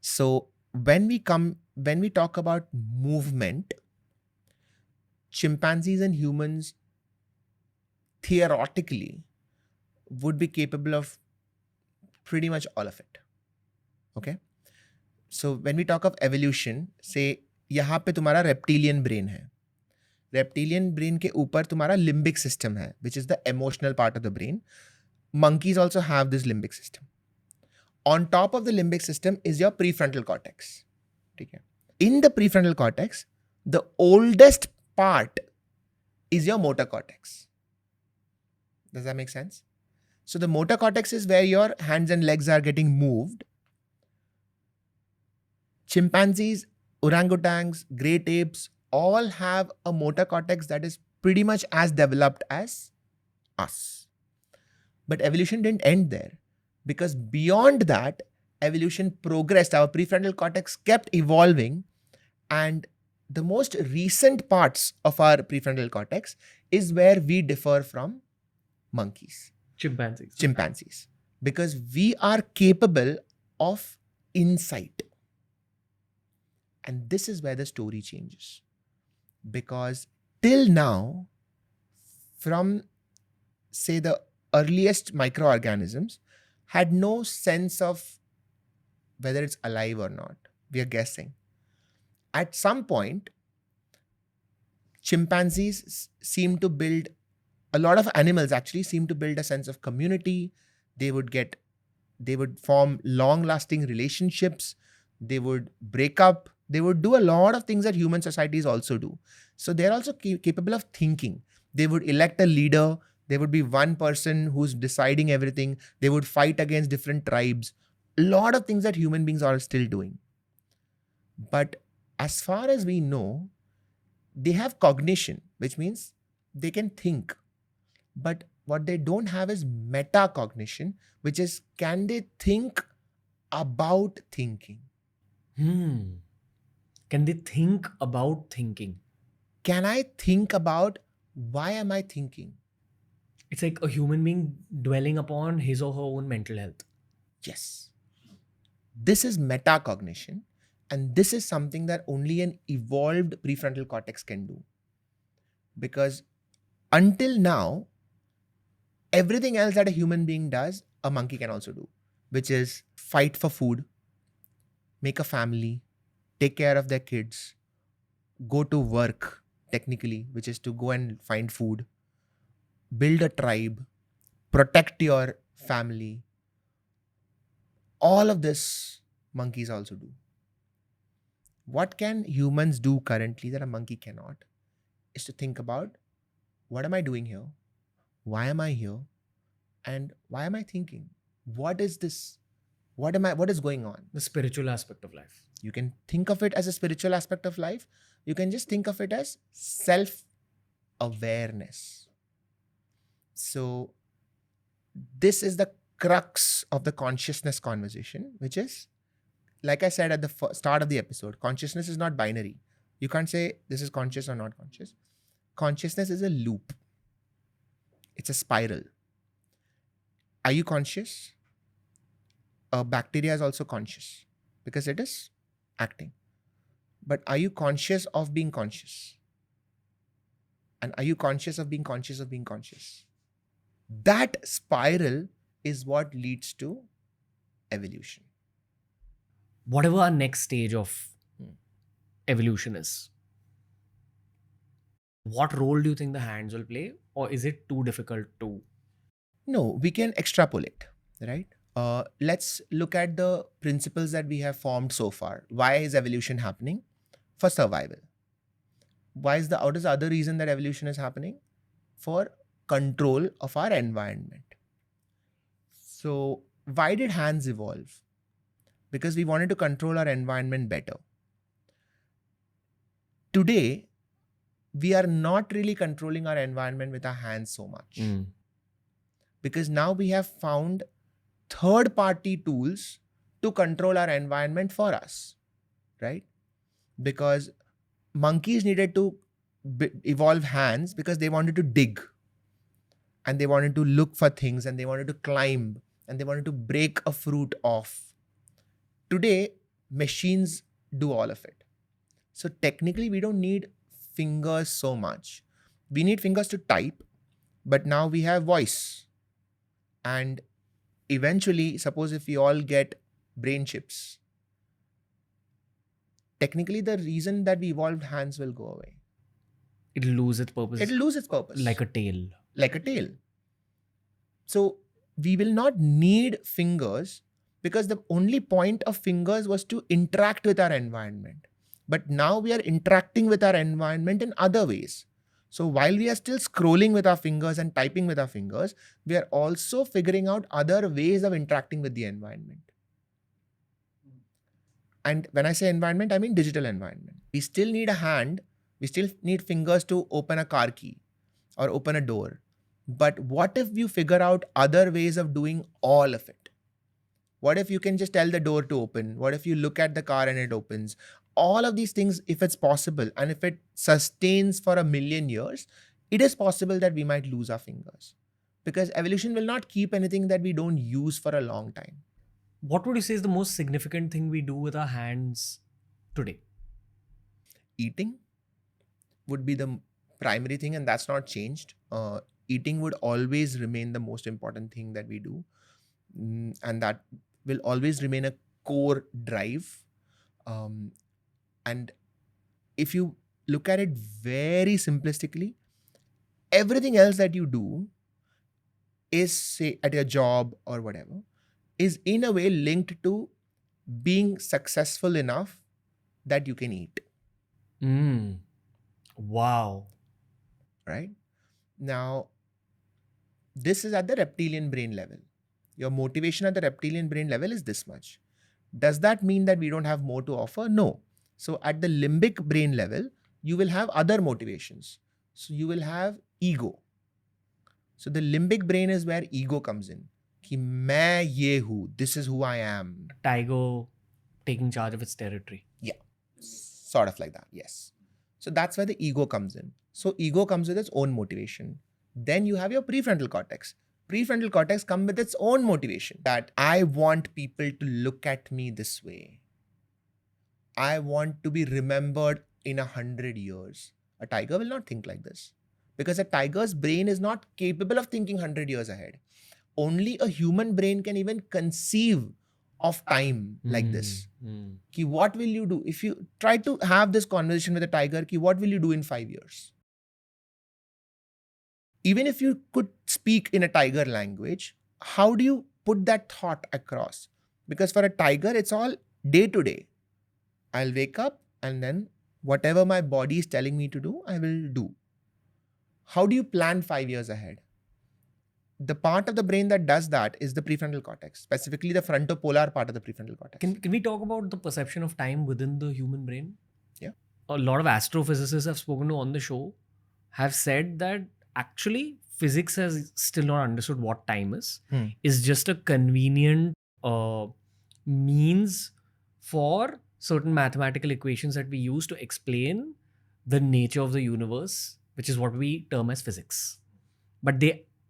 So when we talk about movement, chimpanzees and humans theoretically would be capable of pretty much all of it. Okay? So when we talk of evolution, say यहाँ पे तुम्हारा reptilian brain है. Reptilian brain के ऊपर तुम्हारा limbic system है, which is the emotional part of the brain. Monkeys also have this limbic system. On top of the limbic system is your prefrontal cortex. Okay. In the prefrontal cortex, the oldest part is your motor cortex. Does that make sense? So the motor cortex is where your hands and legs are getting moved. Chimpanzees, orangutans, great apes all have a motor cortex that is pretty much as developed as us. But evolution didn't end there, because beyond that, evolution progressed. Our prefrontal cortex kept evolving, and the most recent parts of our prefrontal cortex is where we differ from monkeys. Chimpanzees. Because we are capable of insight. And this is where the story changes. Because till now, from say the earliest microorganisms, had no sense of whether it's alive or not. We are guessing. At some point, chimpanzees seem to build, a lot of animals actually seem to build a sense of community. They would form long-lasting relationships. They would break up. They would do a lot of things that human societies also do. So they're also capable of thinking. They would elect a leader. There would be one person who's deciding everything. They would fight against different tribes. A lot of things that human beings are still doing. But as far as we know, they have cognition, which means they can think. But what they don't have is metacognition, which is, can they think about thinking? Can they think about thinking? Can I think about why am I thinking? It's like a human being dwelling upon his or her own mental health. Yes. This is metacognition, and this is something that only an evolved prefrontal cortex can do. Because until now, everything else that a human being does, a monkey can also do, which is fight for food, make a family, take care of their kids, go to work, technically, which is to go and find food, build a tribe, protect your family. All of this monkeys also do. What can humans do currently that a monkey cannot is to think about, what am I doing here? Why am I here? And why am I thinking? What is this? What is going on? The spiritual aspect of life. You can think of it as a spiritual aspect of life. You can just think of it as self-awareness. So this is the crux of the consciousness conversation, which is, like I said at the start of the episode, consciousness is not binary. You can't say this is conscious or not conscious. Consciousness is a loop. It's a spiral. Are you conscious? A bacteria is also conscious because it is acting. But are you conscious of being conscious? And are you conscious of being conscious of being conscious? That spiral is what leads to evolution. Whatever our next stage of evolution is, what role do you think the hands will play? Or is it too difficult to? No, we can extrapolate, right? Let's look at the principles that we have formed so far. Why is evolution happening? For survival. What is the other reason that evolution is happening? For control of our environment. So why did hands evolve? Because we wanted to control our environment better. Today, we are not really controlling our environment with our hands so much. Because now we have found third-party tools to control our environment for us, right? Because monkeys needed to evolve hands because they wanted to dig and they wanted to look for things and they wanted to climb and they wanted to break a fruit off. Today, machines do all of it. So technically, we don't need fingers so much. We need fingers to type, but now we have voice. And eventually, suppose if we all get brain chips, technically the reason that we evolved hands will go away. It'll lose its purpose. It'll lose its purpose. Like a tail. Like a tail. So we will not need fingers because the only point of fingers was to interact with our environment. But now we are interacting with our environment in other ways. So while we are still scrolling with our fingers and typing with our fingers, we are also figuring out other ways of interacting with the environment. And when I say environment, I mean digital environment. We still need a hand. We still need fingers to open a car key or open a door. But what if you figure out other ways of doing all of it? What if you can just tell the door to open? What if you look at the car and it opens? All of these things, if it's possible, and if it sustains for 1,000,000 years, it is possible that we might lose our fingers. Because evolution will not keep anything that we don't use for a long time. What would you say is the most significant thing we do with our hands today? Eating would be the primary thing, and that's not changed. Eating would always remain the most important thing that we do. And that will always remain a core drive. And if you look at it very simplistically, everything else that you do is, say, at your job or whatever, is in a way linked to being successful enough that you can eat. Wow. Right? Now, this is at the reptilian brain level. Your motivation at the reptilian brain level is this much. Does that mean that we don't have more to offer? No. So at the limbic brain level, you will have other motivations. So you will have ego. So the limbic brain is where ego comes in. Ki main ye hu, this is who I am. Tiger taking charge of its territory. Yeah, sort of like that, yes. So that's where the ego comes in. So ego comes with its own motivation. Then you have your prefrontal cortex. Prefrontal cortex comes with its own motivation, that I want people to look at me this way. I want to be remembered in 100 years. A tiger will not think like this because a tiger's brain is not capable of thinking 100 years ahead. Only a human brain can even conceive of time like this. Ki what will you do? If you try to have this conversation with a tiger, ki what will you do in 5 years? Even if you could speak in a tiger language, how do you put that thought across? Because for a tiger, it's all day to day. I'll wake up and then whatever my body is telling me to do, I will do. How do you plan 5 years ahead? The part of the brain that does that is the prefrontal cortex, specifically the frontopolar part of the prefrontal cortex. Can we talk about the perception of time within the human brain? Yeah. A lot of astrophysicists I've spoken to on the show have said that actually physics has still not understood what time is. It's just a convenient means for certain mathematical equations that we use to explain the nature of the universe, which is what we term as physics. But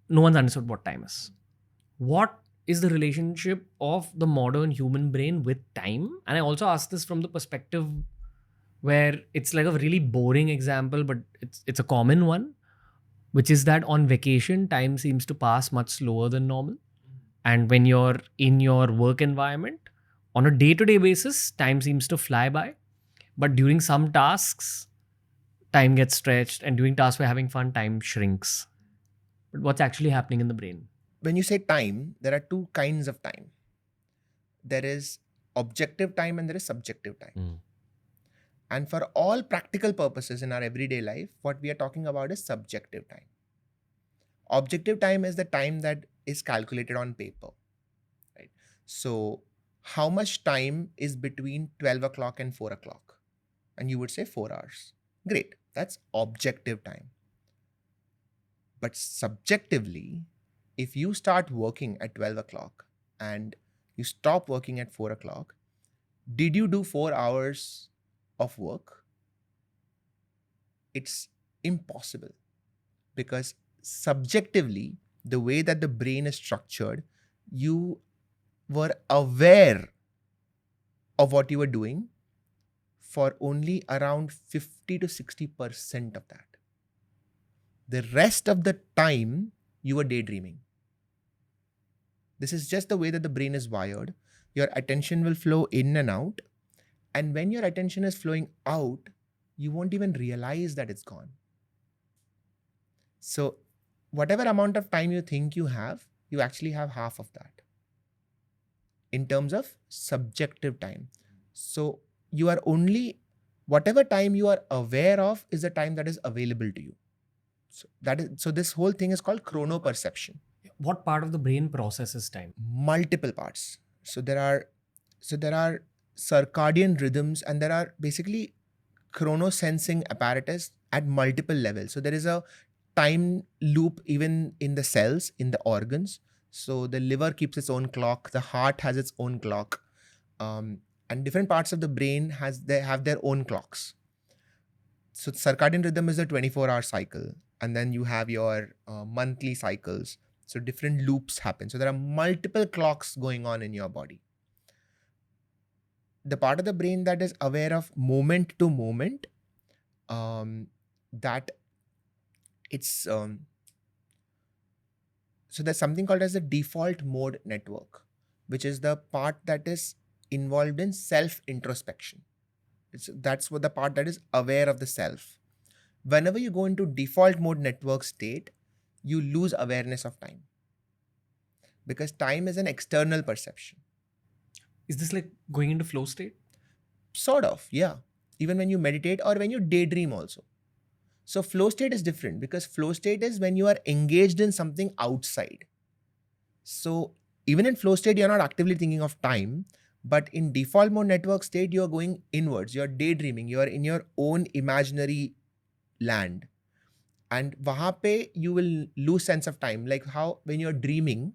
no one's understood what time is. What is the relationship of the modern human brain with time? And I also ask this from the perspective where it's like a really boring example, but it's a common one, which is that on vacation, time seems to pass much slower than normal. And when you're in your work environment, on a day-to-day basis, time seems to fly by. But during some tasks, time gets stretched. And during tasks we're having fun, time shrinks. But what's actually happening in the brain? when you say time, there are two kinds of time. There is objective time and there is subjective time. And for all practical purposes in our everyday life, what we are talking about is subjective time. Objective time is the time that is calculated on paper, right? So how much time is between 12 o'clock and 4 o'clock? And you would say 4 hours. Great. That's objective time. But subjectively, if you start working at 12 o'clock and you stop working at 4 o'clock, did you do 4 hours of work? It's impossible, because subjectively, the way that the brain is structured, you were aware of what you were doing for only around 50 to 60% of that. The rest of the time, you were daydreaming. This is just the way that the brain is wired. Your attention will flow in and out. And when your attention is flowing out, you won't even realize that it's gone. So whatever amount of time you think you have, you actually have half of that in terms of subjective time. So you are only, whatever time you are aware of is the time that is available to you. So this whole thing is called chronoperception. What part of the brain processes time? Multiple parts. So there are circadian rhythms, and there are basically chronosensing apparatus at multiple levels. So there is a time loop even in the cells, in the organs. So the liver keeps its own clock, the heart has its own clock, and different parts of the brain have their own clocks. So circadian rhythm is a 24-hour cycle, and then you have your monthly cycles. So different loops happen. So there are multiple clocks going on in your body. The part of the brain that is aware of moment to moment, that it's so there's something called as the default mode network, which is the part that is involved in self introspection. That's what the part that is aware of the self. Whenever you go into default mode network state, you lose awareness of time, because time is an external perception. Is this like going into flow state? Sort of, yeah. Even when you meditate or when you daydream also. So flow state is different, because flow state is when you are engaged in something outside. So even in flow state, you're not actively thinking of time, but in default mode network state, you're going inwards, you're daydreaming, you're in your own imaginary land. And wahan pe you will lose sense of time. Like how when you're dreaming,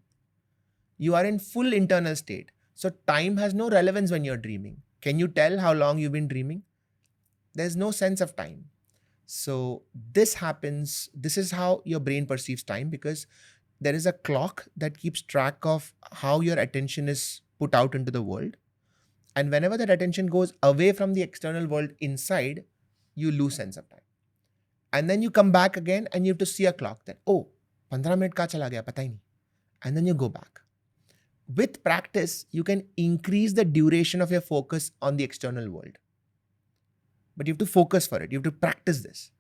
you are in full internal state. So time has no relevance when you're dreaming. Can you tell how long you've been dreaming? There's no sense of time. So this happens, this is how your brain perceives time, because there is a clock that keeps track of how your attention is put out into the world. And whenever that attention goes away from the external world inside, you lose sense of time. And then you come back again and you have to see a clock that, oh, 15 minute ka chala gaya, pata hi nahi. And then you go back. With practice, you can increase the duration of your focus on the external world. But you have to focus for it. You have to practice this.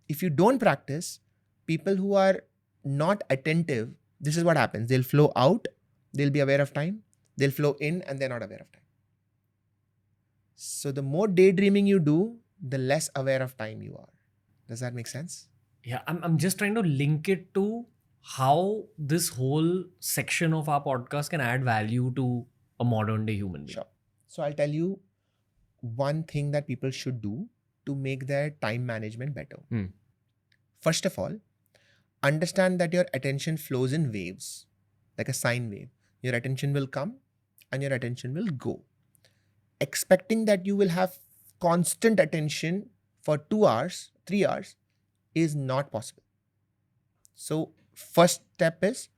If you don't practice, people who are not attentive, this is what happens. They'll flow out, they'll be aware of time, they'll flow in, and they're not aware of time. So the more daydreaming you do, the less aware of time you are. Does that make sense? Yeah, I'm just trying to link it to how this whole section of our podcast can add value to a modern day human being. Sure. So I'll tell you one thing that people should do to make their time management better. First of all, understand that your attention flows in waves, like a sine wave. Your attention will come and your attention will go. Expecting that you will have constant attention for 2 hours, 3 hours is not possible. So first step is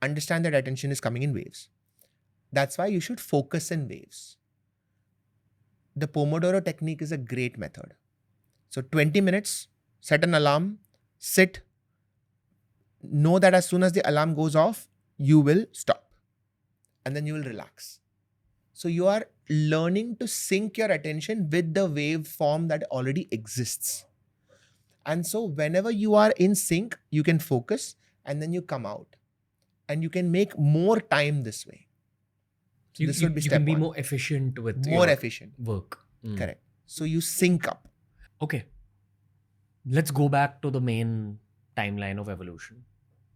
understand that attention is coming in waves. That's why you should focus in waves. The Pomodoro technique is a great method. So 20 minutes, set an alarm, sit, know that as soon as the alarm goes off, you will stop and then you will relax. So you are learning to sync your attention with the waveform that already exists. And so whenever you are in sync, you can focus and then you come out. and you can make more time this way. So this would be You step can be one. more efficient with More your efficient. work. Correct. So you sync up. Okay. Let's go back to the main timeline of evolution.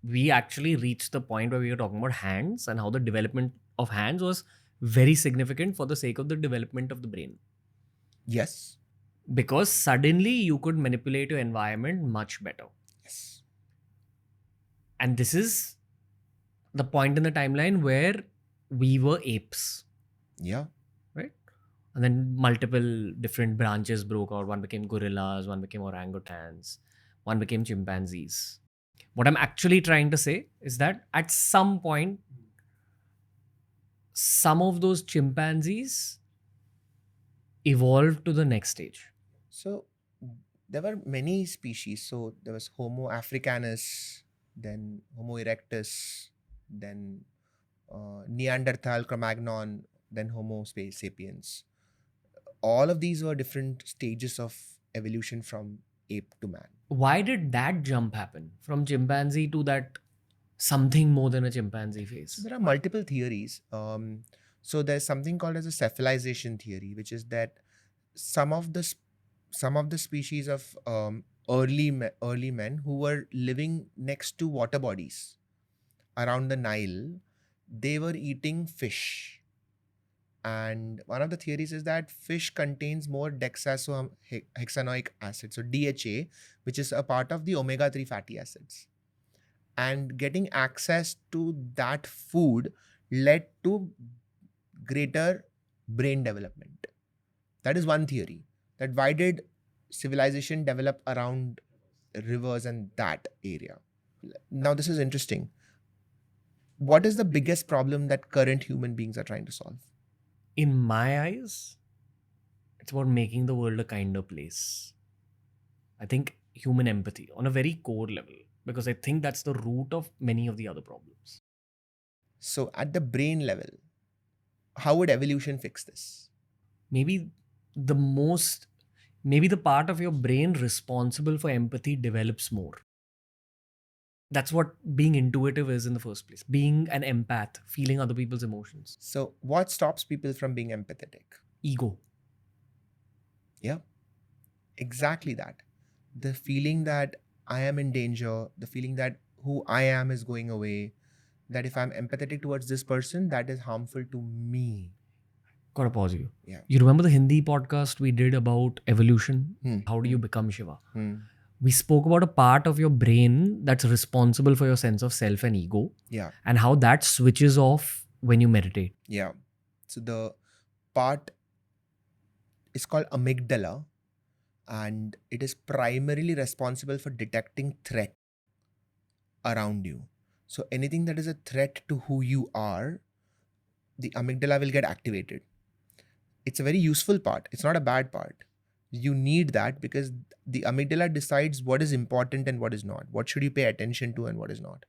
We actually reached the point where we were talking about hands and how the development of hands was very significant for the sake of the development of the brain. Yes. Because suddenly you could manipulate your environment much better. Yes. And this is the point in the timeline where we were apes, Yeah. right? And then multiple different branches broke out. One became gorillas, one became orangutans, one became chimpanzees. What I'm actually trying to say is that at some point, some of those chimpanzees evolved to the next stage. So there were many species. So there was Homo africanus, then Homo erectus, then Neanderthal, Cro-Magnon, then Homo sapiens. All of these were different stages of evolution from ape to man. Why did that jump happen from chimpanzee to that something more than a chimpanzee phase? So there are multiple theories. So there's something called as a cephalization theory, which is that some of the species of early men who were living next to water bodies around the Nile, they were eating fish. And one of the theories is that fish contains more dexazohexanoic acid, so DHA, which is a part of the omega-3 fatty acids. And getting access to that food led to greater brain development. That is one theory. That why did civilization develop around rivers and that area? Now, this is interesting. What is the biggest problem that current human beings are trying to solve? In my eyes, it's about making the world a kinder place. I think human empathy on a very core level, because I think that's the root of many of the other problems. So, at the brain level, how would evolution fix this? Maybe the part of your brain responsible for empathy develops more. That's what being intuitive is in the first place. Being an empath, feeling other people's emotions. So, what stops people from being empathetic? Ego. Yeah, exactly that. The feeling that I am in danger, the feeling that who I am is going away, that if I'm empathetic towards this person, that is harmful to me. Gotta pause you. Yeah. You remember the Hindi podcast we did about evolution? Hmm. How do you become Shiva? Hmm. We spoke about a part of your brain that's responsible for your sense of self and ego. Yeah. And how that switches off when you meditate. Yeah. So the part is called amygdala, and it is primarily responsible for detecting threat around you. So anything that is a threat to who you are, the amygdala will get activated. It's a very useful part. It's not a bad part. You need that because the amygdala decides what is important and what is not. What should you pay attention to and what is not.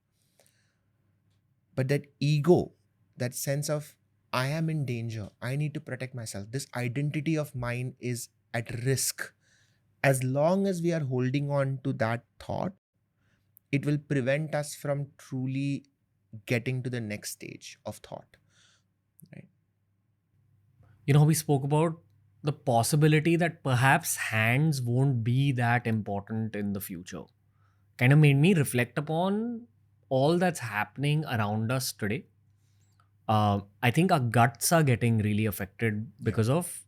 But that ego, that sense of I am in danger, I need to protect myself, this identity of mine is at risk. As long as we are holding on to that thought, it will prevent us from truly getting to the next stage of thought. Right? You know, we spoke about the possibility that perhaps hands won't be that important in the future. Kind of made me reflect upon all that's happening around us today. I think our guts are getting really affected because of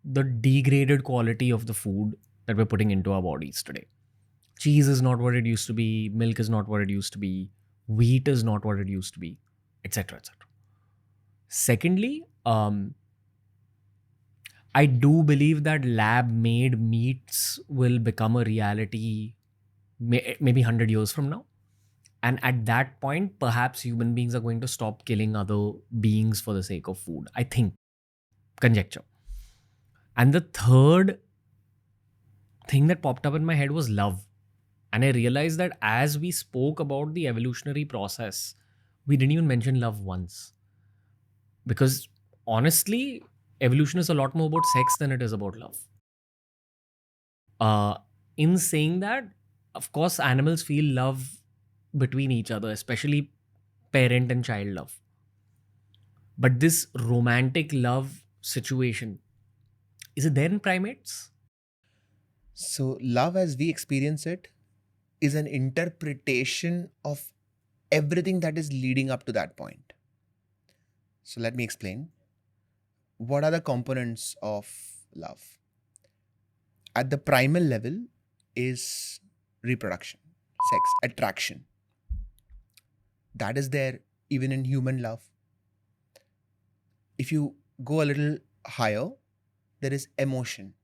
the degraded quality of the food that we're putting into our bodies today. Cheese is not what it used to be, milk is not what it used to be, wheat is not what it used to be, etc. etc. Secondly, I do believe that lab-made meats will become a reality maybe 100 years from now. And at that point, perhaps human beings are going to stop killing other beings for the sake of food. I think. Conjecture. And the third thing that popped up in my head was love. And I realized that as we spoke about the evolutionary process, we didn't even mention love once. Because honestly, evolution is a lot more about sex than it is about love. In saying that, of course, animals feel love between each other, especially parent and child love. But this romantic love situation, is it there in primates? So, love as we experience it is an interpretation of everything that is leading up to that point. So, let me explain. What are the components of love? At the primal level is reproduction, sex, attraction. That is there even in human love. If you go a little higher, there is emotion,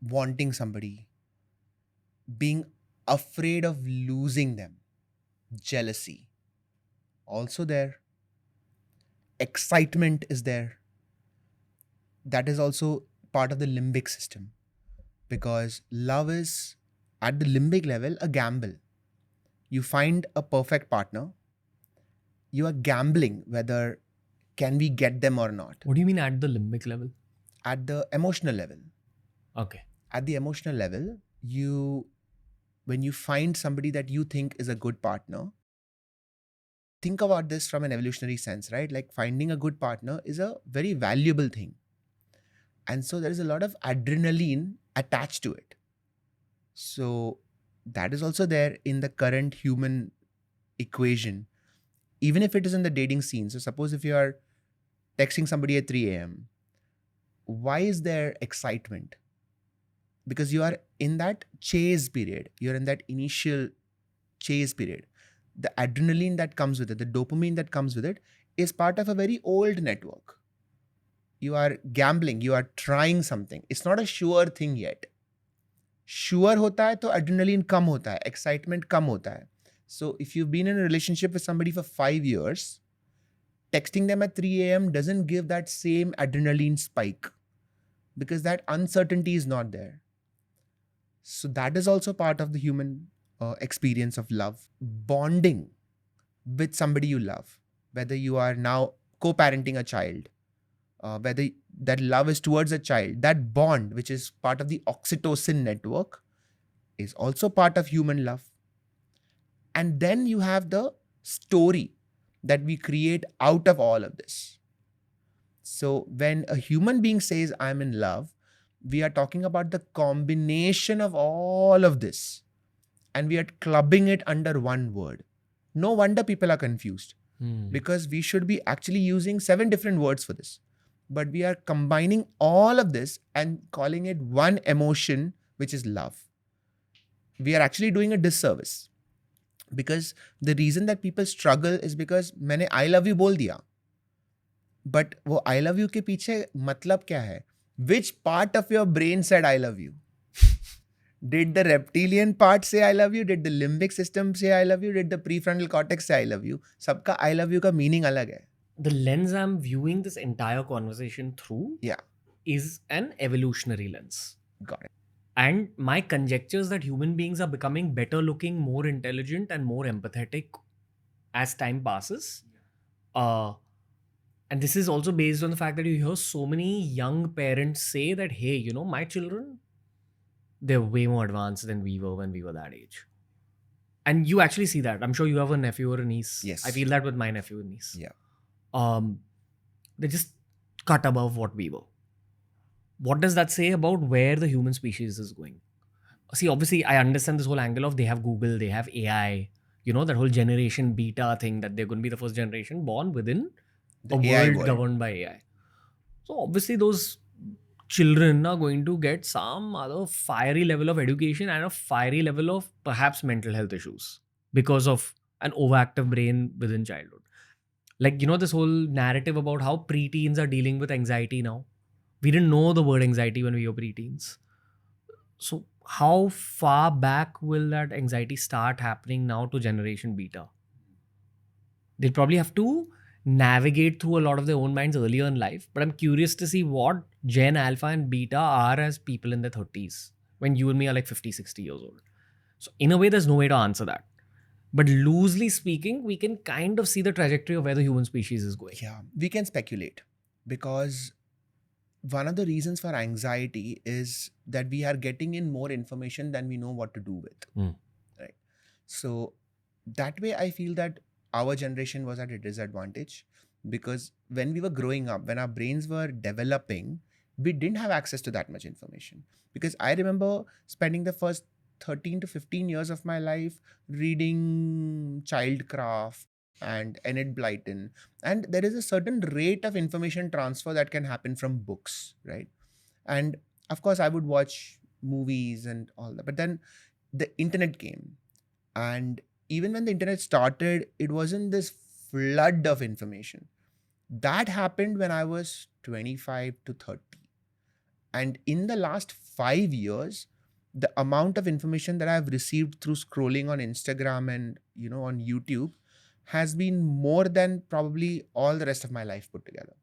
wanting somebody, being afraid of losing them, jealousy, also there. Excitement is there. That is also part of the limbic system, because love is at the limbic level a gamble. You find a perfect partner, you are gambling whether can we get them or not. What do you mean at the limbic level? At the emotional level. Okay. At the emotional level, when you find somebody that you think is a good partner, think about this from an evolutionary sense, right? Like finding a good partner is a very valuable thing. And so there is a lot of adrenaline attached to it. So that is also there in the current human equation, even if it is in the dating scene. So suppose if you are texting somebody at 3 a.m., why is there excitement? Because you are in that chase period. You're in that initial chase period. The adrenaline that comes with it, the dopamine that comes with it, is part of a very old network. You are gambling, you are trying something. It's not a sure thing yet. Sure होता है तो adrenaline कम होता है, excitement कम होता है. So if you've been in a relationship with somebody for 5 years, texting them at 3 a.m. doesn't give that same adrenaline spike, because that uncertainty is not there. So that is also part of the human experience of love. Bonding with somebody you love, whether you are now co-parenting a child, whether that love is towards a child, that bond, which is part of the oxytocin network, is also part of human love. And then you have the story that we create out of all of this. So when a human being says, I'm in love, we are talking about the combination of all of this, and we are clubbing it under one word. No wonder people are confused, because we should be actually using 7 different words for this. But we are combining all of this and calling it one emotion, which is love. We are actually doing a disservice, because the reason that people struggle is because मैंने I love you बोल दिया. But वो I love you के पीछे मतलब क्या है? Which part of your brain said I love you? Did the reptilian part say I love you? Did the limbic system say I love you? Did the prefrontal cortex say I love you? सबका I love you का meaning अलग है. The lens I'm viewing this entire conversation through is an evolutionary lens. Got it. And my conjectures that human beings are becoming better looking, more intelligent, and more empathetic as time passes. And this is also based on the fact that you hear so many young parents say that, hey, my children, they're way more advanced than we were when we were that age. And you actually see that. I'm sure you have a nephew or a niece. Yes. I feel that with my nephew and niece. Yeah. They just cut above what we were. What does that say about where the human species is going? See, obviously, I understand this whole angle of they have Google, they have AI, that whole generation beta thing, that they're going to be the first generation born within a world governed by AI. So obviously those children are going to get some other fiery level of education and a fiery level of perhaps mental health issues because of an overactive brain within childhood. Like, this whole narrative about how preteens are dealing with anxiety now. We didn't know the word anxiety when we were preteens. So how far back will that anxiety start happening now to generation beta? They'll probably have to navigate through a lot of their own minds earlier in life. But I'm curious to see what Gen Alpha and Beta are as people in their 30s, when you and me are like 50, 60 years old. So in a way, there's no way to answer that. But loosely speaking, we can kind of see the trajectory of where the human species is going. Yeah, we can speculate, because one of the reasons for anxiety is that we are getting in more information than we know what to do with. Right? So that way I feel that our generation was at a disadvantage, because when we were growing up, when our brains were developing, we didn't have access to that much information. Because I remember spending the first 13 to 15 years of my life reading Childcraft and Enid Blyton, and there is a certain rate of information transfer that can happen from books, right? And of course I would watch movies and all that, but then the internet came, and even when the internet started, it wasn't this flood of information. That happened when I was 25 to 30. And in the last 5 years, the amount of information that I've received through scrolling on Instagram and on YouTube has been more than probably all the rest of my life put together.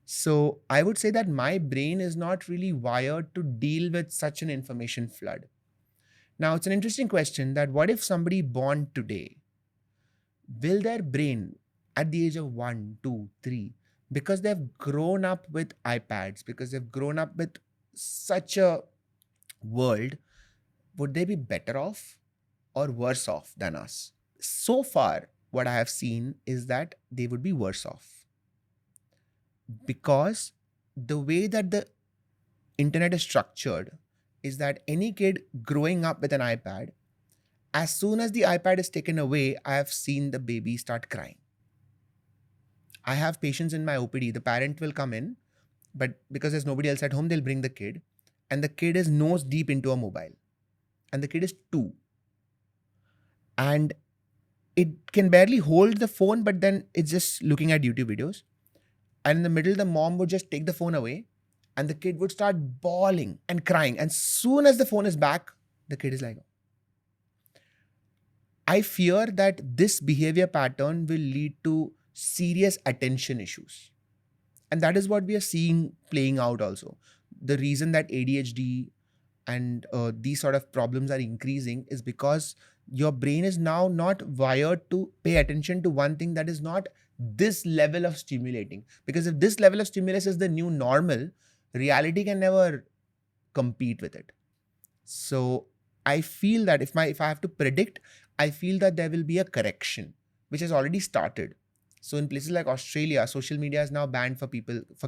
So I would say that my brain is not really wired to deal with such an information flood. Now, it's an interesting question that what if somebody born today, will their brain at the age of 1, 2, 3, because they've grown up with iPads, because they've grown up with such a world, would they be better off or worse off than us? So far, what I have seen is that they would be worse off, because the way that the internet is structured is that any kid growing up with an iPad, as soon as the iPad is taken away, I have seen the baby start crying. I have patients in my OPD. The parent will come in, but because there's nobody else at home, they'll bring the kid, and the kid is nose deep into a mobile, and the kid is 2, and it can barely hold the phone, but then it's just looking at YouTube videos. And in the middle, the mom would just take the phone away, and the kid would start bawling and crying. And soon as the phone is back, the kid is like, I fear that this behavior pattern will lead to serious attention issues. And that is what we are seeing playing out also. The reason that ADHD and these sort of problems are increasing is because your brain is now not wired to pay attention to one thing that is not this level of stimulating. Because if this level of stimulus is the new normal, reality can never compete with it. So I feel that if I have to predict, I feel that there will be a correction, which has already started. So in places like Australia, social media is now banned for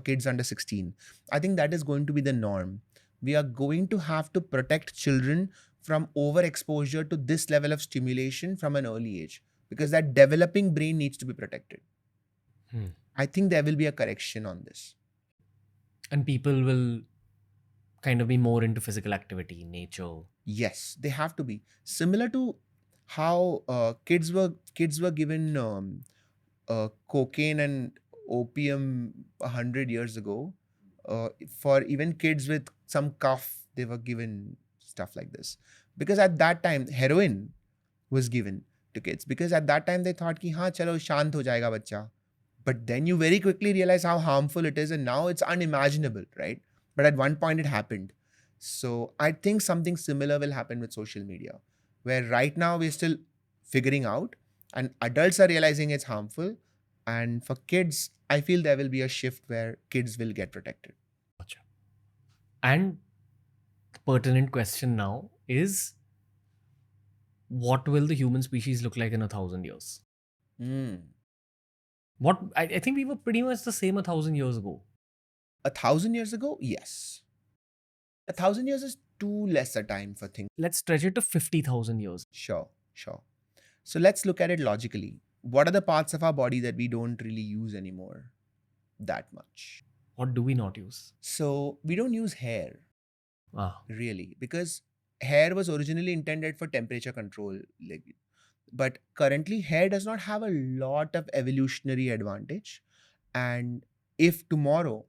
kids under 16. I think that is going to be the norm. We are going to have to protect children from overexposure to this level of stimulation from an early age, because that developing brain needs to be protected. I think there will be a correction on this. And people will kind of be more into physical activity, nature. Yes, they have to be. Similar to how kids were given cocaine and opium 100 years ago. For even kids with some cough, they were given stuff like this, because at that time heroin was given to kids, because at that time they thought ki हाँ चलो शांत हो जाएगा बच्चा. But then you very quickly realize how harmful it is, and now it's unimaginable, right? But at one point it happened. So I think something similar will happen with social media, where right now we're still figuring out, and adults are realizing it's harmful. And for kids, I feel there will be a shift where kids will get protected. Gotcha. And the pertinent question now is, what will the human species look like in 1,000 years? I think we were pretty much the same 1,000 years ago. 1,000 years ago? Yes. 1,000 years is too less a time for things. Let's stretch it to 50,000 years. Sure. So let's look at it logically. What are the parts of our body that we don't really use anymore that much? What do we not use? So we don't use hair, really, because hair was originally intended for temperature control. But currently, hair does not have a lot of evolutionary advantage. And if tomorrow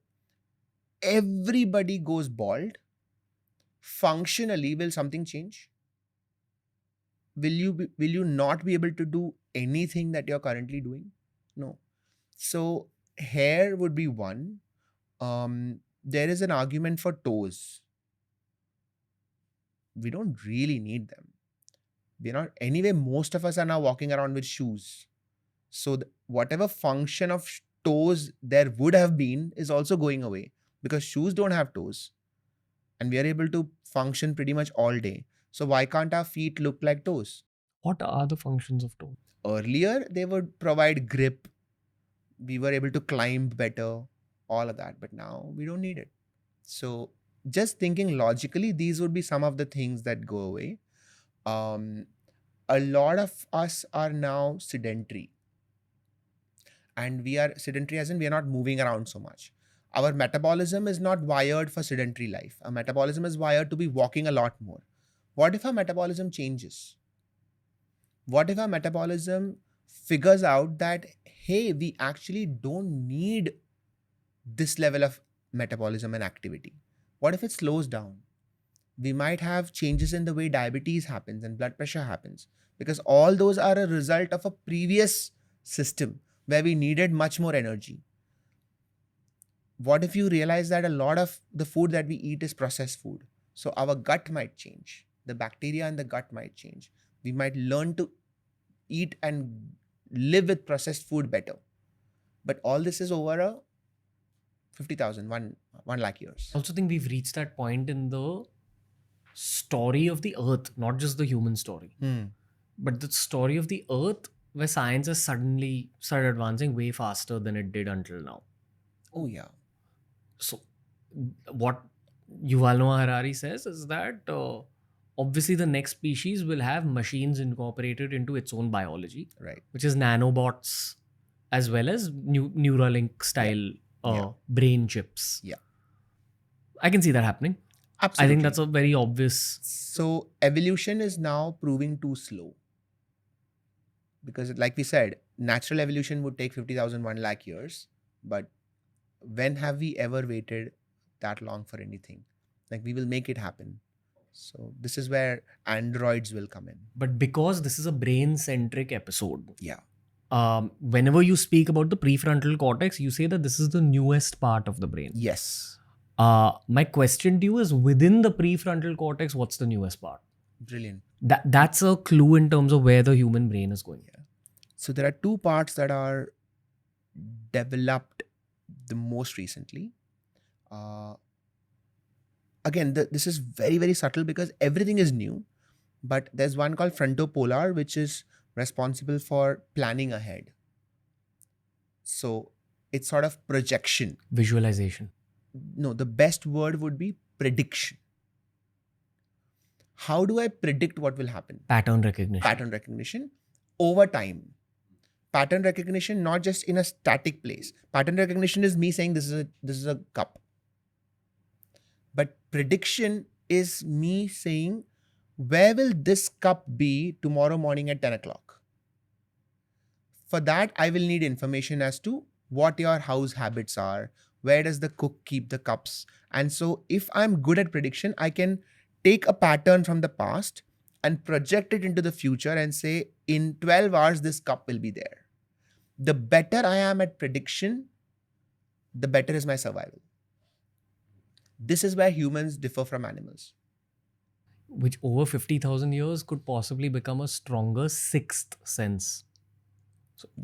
everybody goes bald, functionally, will something change? Will you not be able to do anything that you're currently doing? No. So hair would be one. There is an argument for toes. We don't really need them. We're not anyway. Most of us are now walking around with shoes. So whatever function of toes there would have been is also going away, because shoes don't have toes, and we are able to function pretty much all day. So why can't our feet look like toes? What are the functions of toes? Earlier, they would provide grip. We were able to climb better, all of that. But now we don't need it. So just thinking logically, these would be some of the things that go away. A lot of us are now sedentary. And we are sedentary as in we are not moving around so much. Our metabolism is not wired for sedentary life. Our metabolism is wired to be walking a lot more. What if our metabolism changes? What if our metabolism figures out that, hey, we actually don't need this level of metabolism and activity? What if it slows down? We might have changes in the way diabetes happens and blood pressure happens, because all those are a result of a previous system where we needed much more energy. What if you realize that a lot of the food that we eat is processed food? So our gut might change. The bacteria in the gut might change. We might learn to eat and live with processed food better. But all this is over a 50,000, 1 lakh years. I also think we've reached that point in the story of the earth, not just the human story, but the story of the earth where science has suddenly started advancing way faster than it did until now. Oh, yeah. So, what Yuval Noah Harari says is that obviously the next species will have machines incorporated into its own biology, Right. which is nanobots as well as Neuralink style brain chips. Yeah. I can see that happening. Absolutely. I think that's a very obvious. So evolution is now proving too slow. Because like we said, natural evolution would take 50,000, 1 lakh years. But when have we ever waited that long for anything? Like, we will make it happen. So this is where androids will come in. But because this is a brain-centric episode, Yeah. Whenever you speak about the prefrontal cortex, you say that this is the newest part of the brain. Yes. My question to you is, within the prefrontal cortex, what's the newest part? Brilliant. That's a clue in terms of where the human brain is going. Yeah. So there are two parts that are developed the most recently. Again, this is very, very subtle because everything is new. But there's one called frontopolar, which is responsible for planning ahead. So it's sort of projection. Visualization. No, the best word would be prediction. How do I predict what will happen? Pattern recognition. Pattern recognition over time. Pattern recognition, not just in a static place. Pattern recognition is me saying this is a cup. But prediction is me saying, where will this cup be tomorrow morning at 10 o'clock? For that, I will need information as to what your house habits are. Where does the cook keep the cups? And so if I'm good at prediction, I can take a pattern from the past and project it into the future and say, in 12 hours, this cup will be there. The better I am at prediction, the better is my survival. This is where humans differ from animals. Which over 50,000 years could possibly become a stronger sixth sense.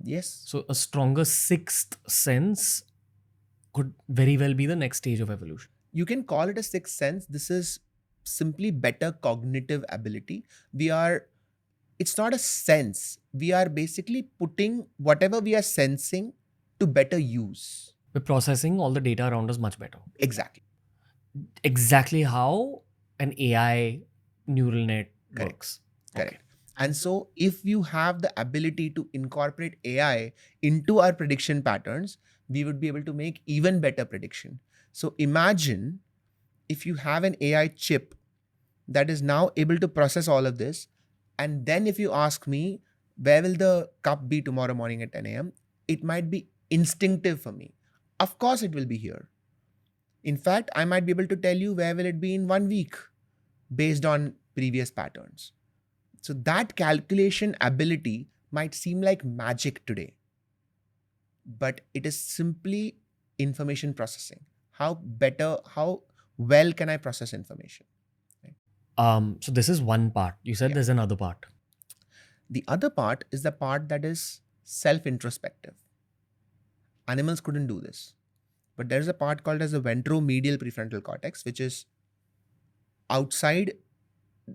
Yes. So a stronger sixth sense could very well be the next stage of evolution. You can call it a sixth sense. This is simply better cognitive ability. It's not a sense. We are basically putting whatever we are sensing to better use. We're processing all the data around us much better. Exactly. Exactly how an AI neural net works. Correct. Okay. And so if you have the ability to incorporate AI into our prediction patterns, we would be able to make even better prediction. So imagine if you have an AI chip that is now able to process all of this. And then if you ask me, where will the cup be tomorrow morning at 10 a.m.? It might be instinctive for me. Of course, it will be here. In fact, I might be able to tell you where will it be in 1 week based on previous patterns. So that calculation ability might seem like magic today, but it is simply information processing. How well can I process information? Right? So this is one part. You said there's another part. The other part is the part that is self-introspective. Animals couldn't do this. But there's a part called as the ventromedial prefrontal cortex, which is outside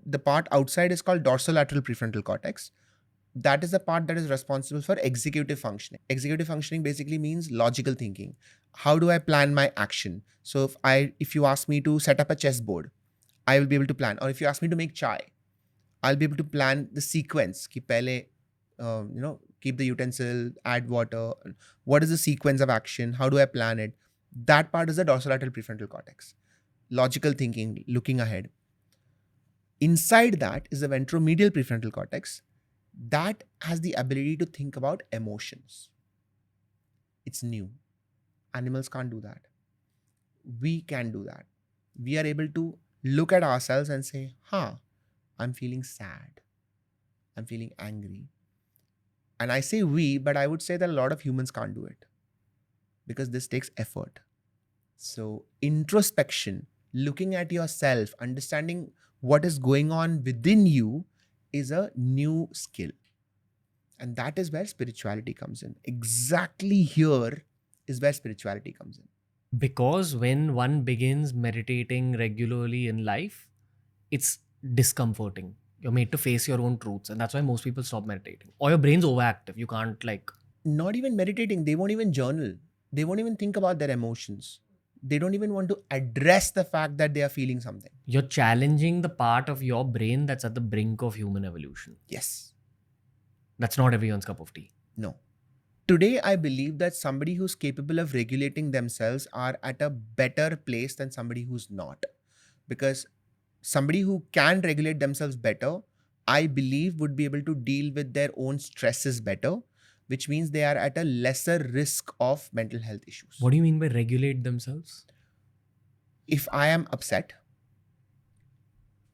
the part outside is called dorsolateral prefrontal cortex. That is the part that is responsible for executive functioning. Executive functioning basically means logical thinking. How do I plan my action? So if you ask me to set up a chessboard, I will be able to plan. Or if you ask me to make chai, I'll be able to plan the sequence. Ki pehle, keep the utensil, add water. What is the sequence of action? How do I plan it? That part is the dorsolateral prefrontal cortex. Logical thinking, looking ahead. Inside that is the ventromedial prefrontal cortex that has the ability to think about emotions. It's new. Animals can't do that. We can do that. We are able to look at ourselves and say, I'm feeling sad. I'm feeling angry. And I say we, but I would say that a lot of humans can't do it because this takes effort. So introspection, looking at yourself, understanding what is going on within you is a new skill. And that is where spirituality comes in. Exactly here is where spirituality comes in. Because when one begins meditating regularly in life, it's discomforting. You're made to face your own truths, and that's why most people stop meditating. Or your brain's overactive. You can't Not even meditating, they won't even journal. They won't even think about their emotions. They don't even want to address the fact that they are feeling something. You're challenging the part of your brain that's at the brink of human evolution. Yes. That's not everyone's cup of tea. No. Today, I believe that somebody who's capable of regulating themselves are at a better place than somebody who's not. Because somebody who can regulate themselves better, I believe would be able to deal with their own stresses better, which means they are at a lesser risk of mental health issues. What do you mean by regulate themselves? If I am upset,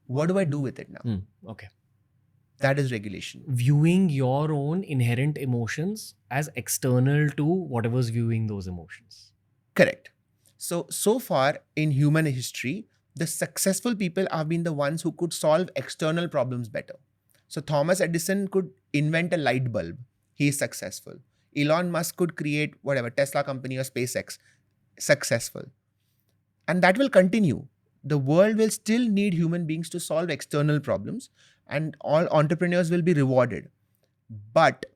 what do I do with it now? Okay. That is regulation. Viewing your own inherent emotions as external to whatever's viewing those emotions. Correct. So far in human history, the successful people have been the ones who could solve external problems better. So Thomas Edison could invent a light bulb. He is successful. Elon Musk could create whatever, Tesla company or SpaceX. Successful. And that will continue. The world will still need human beings to solve external problems, and all entrepreneurs will be rewarded. But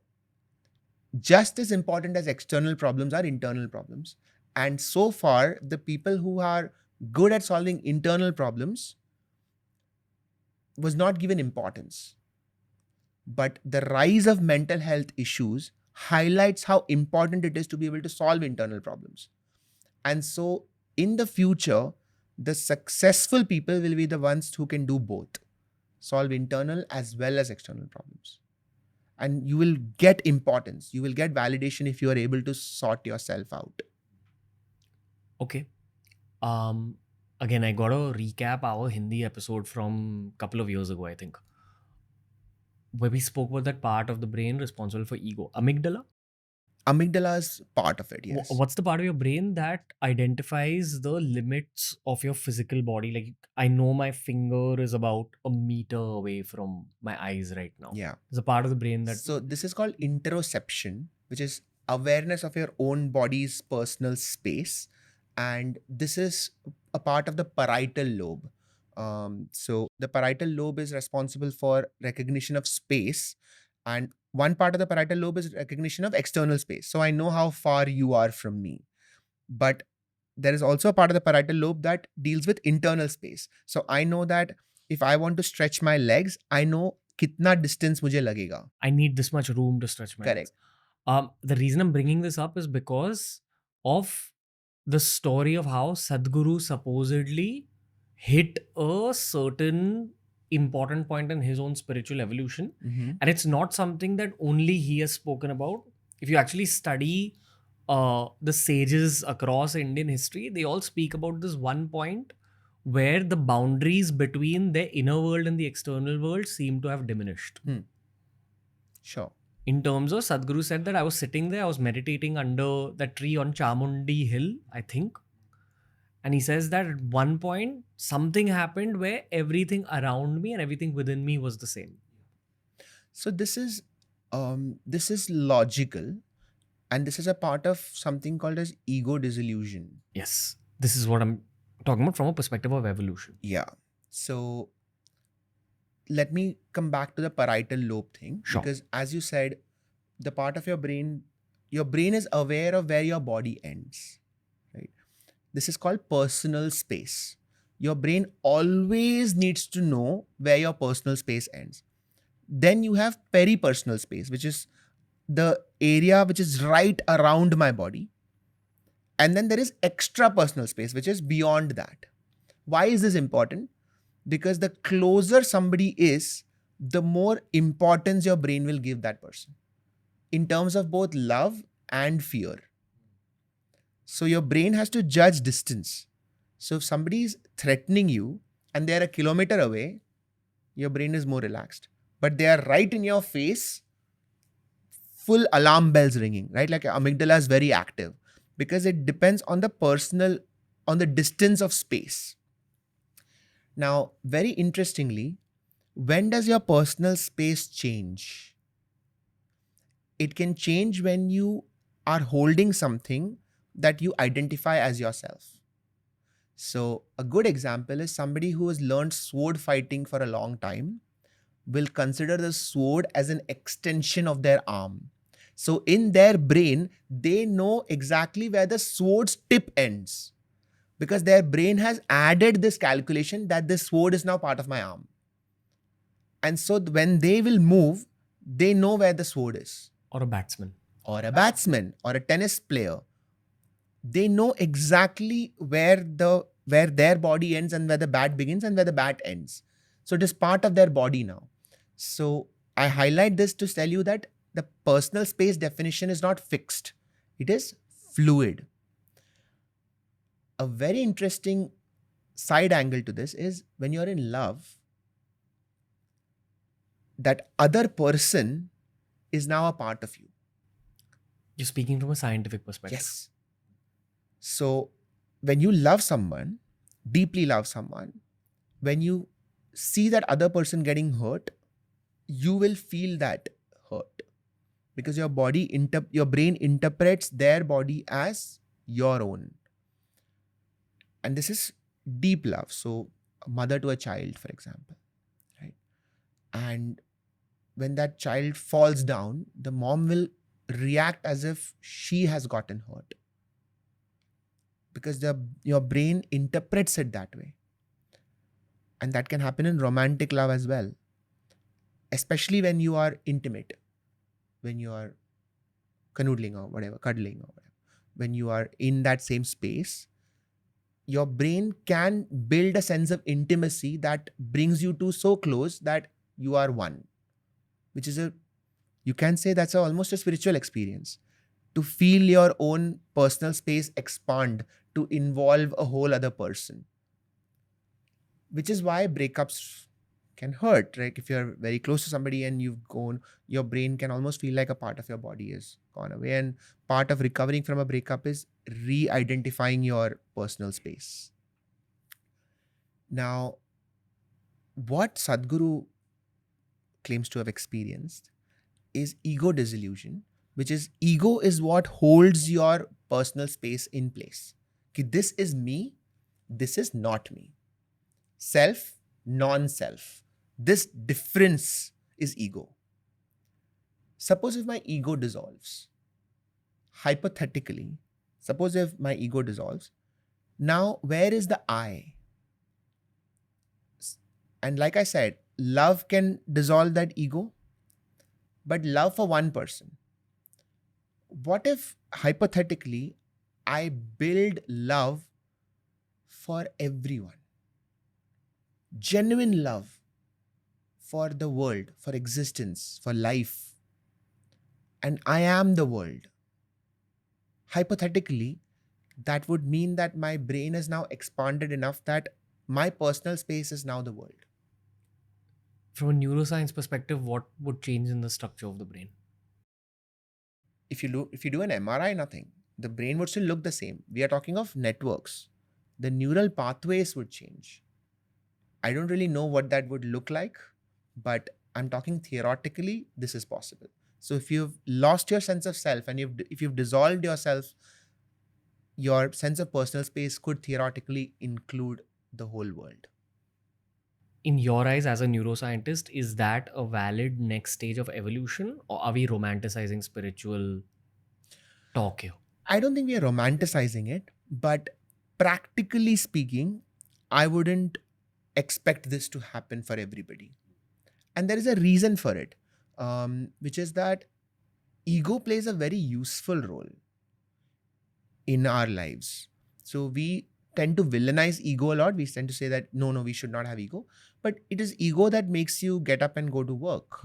just as important as external problems are internal problems. And so far, the people who are good at solving internal problems was not given importance. But the rise of mental health issues highlights how important it is to be able to solve internal problems. And so in the future, the successful people will be the ones who can do both, solve internal as well as external problems. And you will get importance. You will get validation if you are able to sort yourself out. Okay. Again, I got to recap our Hindi episode from a couple of years ago, I think, where we spoke about that part of the brain responsible for ego. Amygdala? Amygdala is part of it, yes. What's the part of your brain that identifies the limits of your physical body? Like, I know my finger is about a meter away from my eyes right now. Yeah. There's a part of the brain that... So this is called interoception, which is awareness of your own body's personal space. And this is a part of the parietal lobe. So the parietal lobe is responsible for recognition of space. And one part of the parietal lobe is recognition of external space. So I know how far you are from me. But there is also a part of the parietal lobe that deals with internal space. So I know that if I want to stretch my legs, I know kitna distance mujhe lagega. I need this much room to stretch my Correct. legs. The reason I'm bringing this up is because of the story of how Sadhguru supposedly hit a certain important point in his own spiritual evolution. And it's not something that only he has spoken about. If you actually study the sages across Indian history, they all speak about this one point where the boundaries between the inner world and the external world seem to have diminished. Sure. In terms of, Sadhguru said that I was sitting there, I was meditating under that tree on Chamundi Hill, I think. And he says that at one point, something happened where everything around me and everything within me was the same. So this is logical, and this is a part of something called as ego dissolution. Yes, this is what I'm talking about from a perspective of evolution. Yeah. So let me come back to the parietal lobe thing. Sure. Because as you said, the part of your brain is aware of where your body ends, right? This is called personal space. Your brain always needs to know where your personal space ends. Then you have peripersonal space, which is the area which is right around my body. And then there is extra personal space, which is beyond that. Why is this important? Because the closer somebody is, the more importance your brain will give that person in terms of both love and fear. So your brain has to judge distance. So if somebody is threatening you and they're a kilometer away, your brain is more relaxed. But they are right in your face, full alarm bells ringing, right? Like amygdala is very active because it depends on the distance of space. Now, very interestingly, when does your personal space change? It can change when you are holding something that you identify as yourself. So a good example is somebody who has learned sword fighting for a long time will consider the sword as an extension of their arm. So in their brain, they know exactly where the sword's tip ends because their brain has added this calculation that this sword is now part of my arm. And so when they will move, they know where the sword is. Or a batsman. Or a batsman or a tennis player. They know exactly where their body ends and where the bat begins and where the bat ends. So it is part of their body now. So I highlight this to tell you that the personal space definition is not fixed. It is fluid. A very interesting side angle to this is when you're in love, that other person is now a part of you. You're speaking from a scientific perspective. Yes. So when you love someone, deeply love someone, when you see that other person getting hurt, you will feel that hurt because your brain interprets their body as your own. And this is deep love. So a mother to a child, for example, right? And when that child falls down, the mom will react as if she has gotten hurt because your brain interprets it that way. And that can happen in romantic love as well, especially when you are intimate, when you are canoodling or whatever, cuddling or whatever. When you are in that same space, your brain can build a sense of intimacy that brings you to so close that you are one, which is you can say that's almost a spiritual experience. To feel your own personal space expand to involve a whole other person. Which is why breakups can hurt, right? If you're very close to somebody and you've gone, your brain can almost feel like a part of your body is gone away. And part of recovering from a breakup is re-identifying your personal space. Now, what Sadhguru claims to have experienced is ego dissolution, which is ego is what holds your personal space in place. Okay, this is me, this is not me. Self, non-self. This difference is ego. Suppose if my ego dissolves, hypothetically, suppose if my ego dissolves, now where is the I? And like I said, love can dissolve that ego, but love for one person. What if hypothetically I build love for everyone? Genuine love for the world, for existence, for life. And I am the world. Hypothetically, that would mean that my brain is now expanded enough that my personal space is now the world. From a neuroscience perspective, what would change in the structure of the brain? If you do an MRI, nothing. The brain would still look the same. We are talking of networks. The neural pathways would change. I don't really know what that would look like, but I'm talking theoretically, this is possible. So if you've lost your sense of self and if you've dissolved yourself, your sense of personal space could theoretically include the whole world. in your eyes as a neuroscientist, is that a valid next stage of evolution, or are we romanticizing spiritual talk here? I don't think we are romanticizing it, but practically speaking, I wouldn't expect this to happen for everybody. And there is a reason for it, which is that ego plays a very useful role in our lives. So we tend to villainize ego a lot. We tend to say that no, we should not have ego. But it is ego that makes you get up and go to work.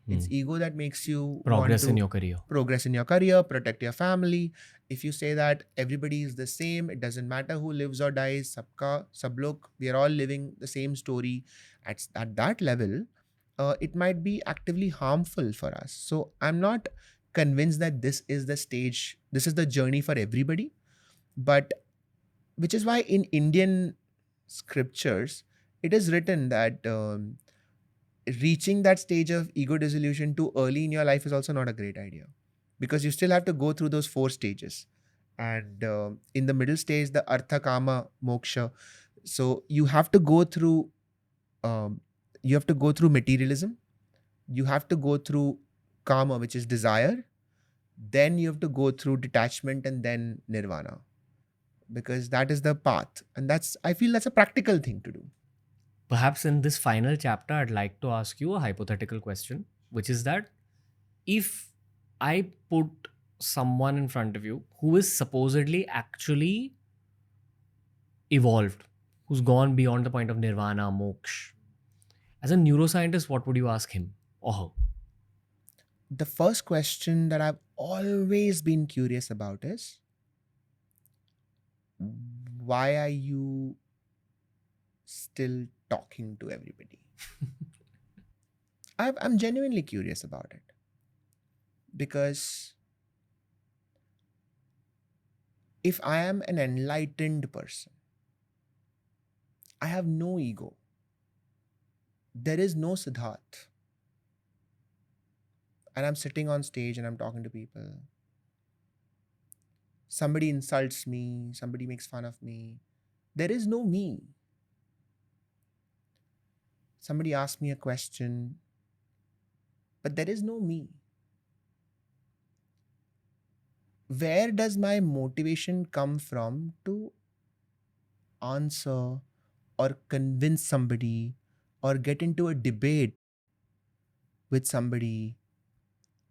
It's ego that makes you want Progress in to your career. progress in your career, protect your family. If you say that everybody is the same, it doesn't matter who lives or dies, sabka, sab log, we are all living the same story. At that level, it might be actively harmful for us. So I'm not convinced that this is the stage, this is the journey for everybody. But which is why in Indian scriptures, it is written that reaching that stage of ego dissolution too early in your life is also not a great idea, because you still have to go through those 4 stages. And in the middle stage, the artha kama moksha. So you have to go through um, materialism, you have to go through kama, which is desire, then you have to go through detachment, and then nirvana, because that is the path. And I feel that's a practical thing to do. Perhaps in this final chapter, I'd like to ask you a hypothetical question, which is that if I put someone in front of you who is supposedly actually evolved, who's gone beyond the point of nirvana, moksha, as a neuroscientist, what would you ask him or her? The first question that I've always been curious about is, why are you still talking to everybody? I'm genuinely curious about it, because if I am an enlightened person, I have no ego. There is no Siddharth. And I'm sitting on stage and I'm talking to people. Somebody insults me, somebody makes fun of me. There is no me. Somebody asks me a question, but there is no me. Where does my motivation come from to answer or convince somebody or get into a debate with somebody?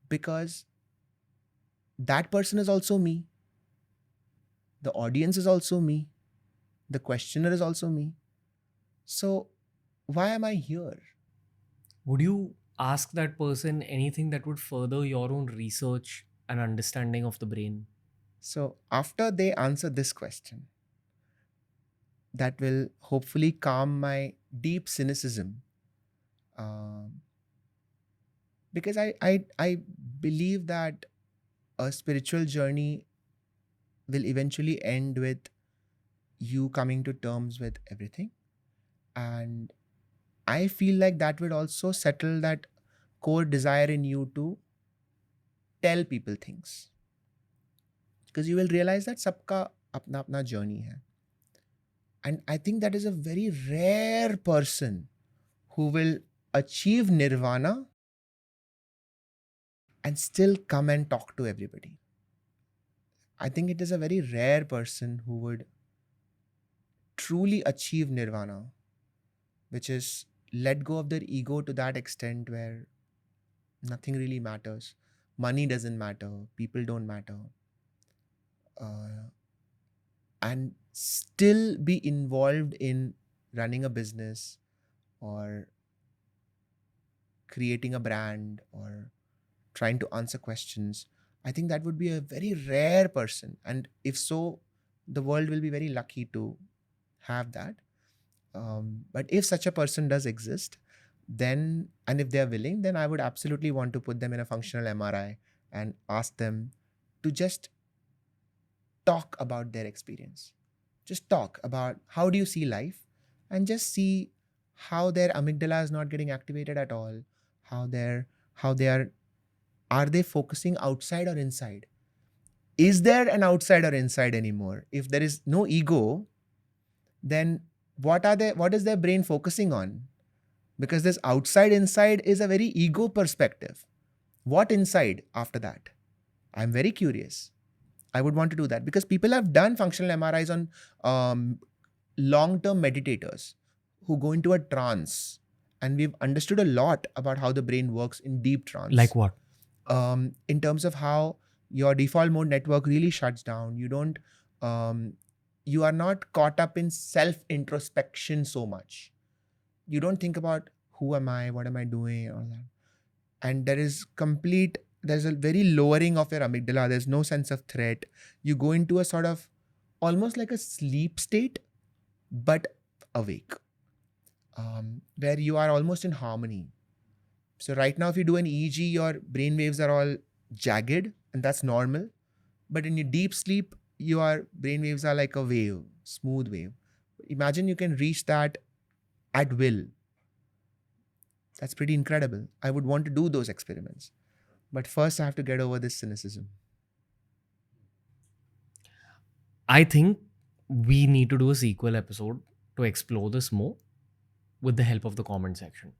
Because that person is also me. The audience is also me. The questioner is also me. So why am I here? Would you ask that person anything that would further your own research and understanding of the brain? So after they answer this question, that will hopefully calm my deep cynicism. Um, because I believe that a spiritual journey will eventually end with you coming to terms with everything. And I feel like that would also settle that core desire in you to tell people things. Because you will realize that sabka apna apna journey hai. And I think that is a very rare person who will achieve nirvana and still come and talk to everybody. I think it is a very rare person who would truly achieve nirvana, which is let go of their ego to that extent where nothing really matters. Money doesn't matter, people don't matter. And still be involved in running a business or creating a brand or trying to answer questions. I think that would be a very rare person. And if so, the world will be very lucky to have that. But if such a person does exist, then, and if they're willing, then I would absolutely want to put them in a functional MRI and ask them to just talk about their experience. Just talk about how do you see life, and just see how their amygdala is not getting activated at all, how they are they focusing outside or inside? Is there an outside or inside anymore? If there is no ego, then what is their brain focusing on? Because this outside inside is a very ego perspective. What inside after that? I'm very curious. I would want to do that because people have done functional MRIs on long-term meditators who go into a trance, and we've understood a lot about how the brain works in deep trance. Like what? In terms of how your default mode network really shuts down. You are not caught up in self-introspection so much. You don't think about who am I, what am I doing, all that. And there's a very lowering of your amygdala. There's no sense of threat. You go into a sort of almost like a sleep state, but awake, where you are almost in harmony. So right now, if you do an EEG, your brain waves are all jagged, and that's normal. But in your deep sleep, your brain waves are like a wave, smooth wave. Imagine you can reach that at will. That's pretty incredible. I would want to do those experiments. But first, I have to get over this cynicism. I think we need to do a sequel episode to explore this more with the help of the comment section.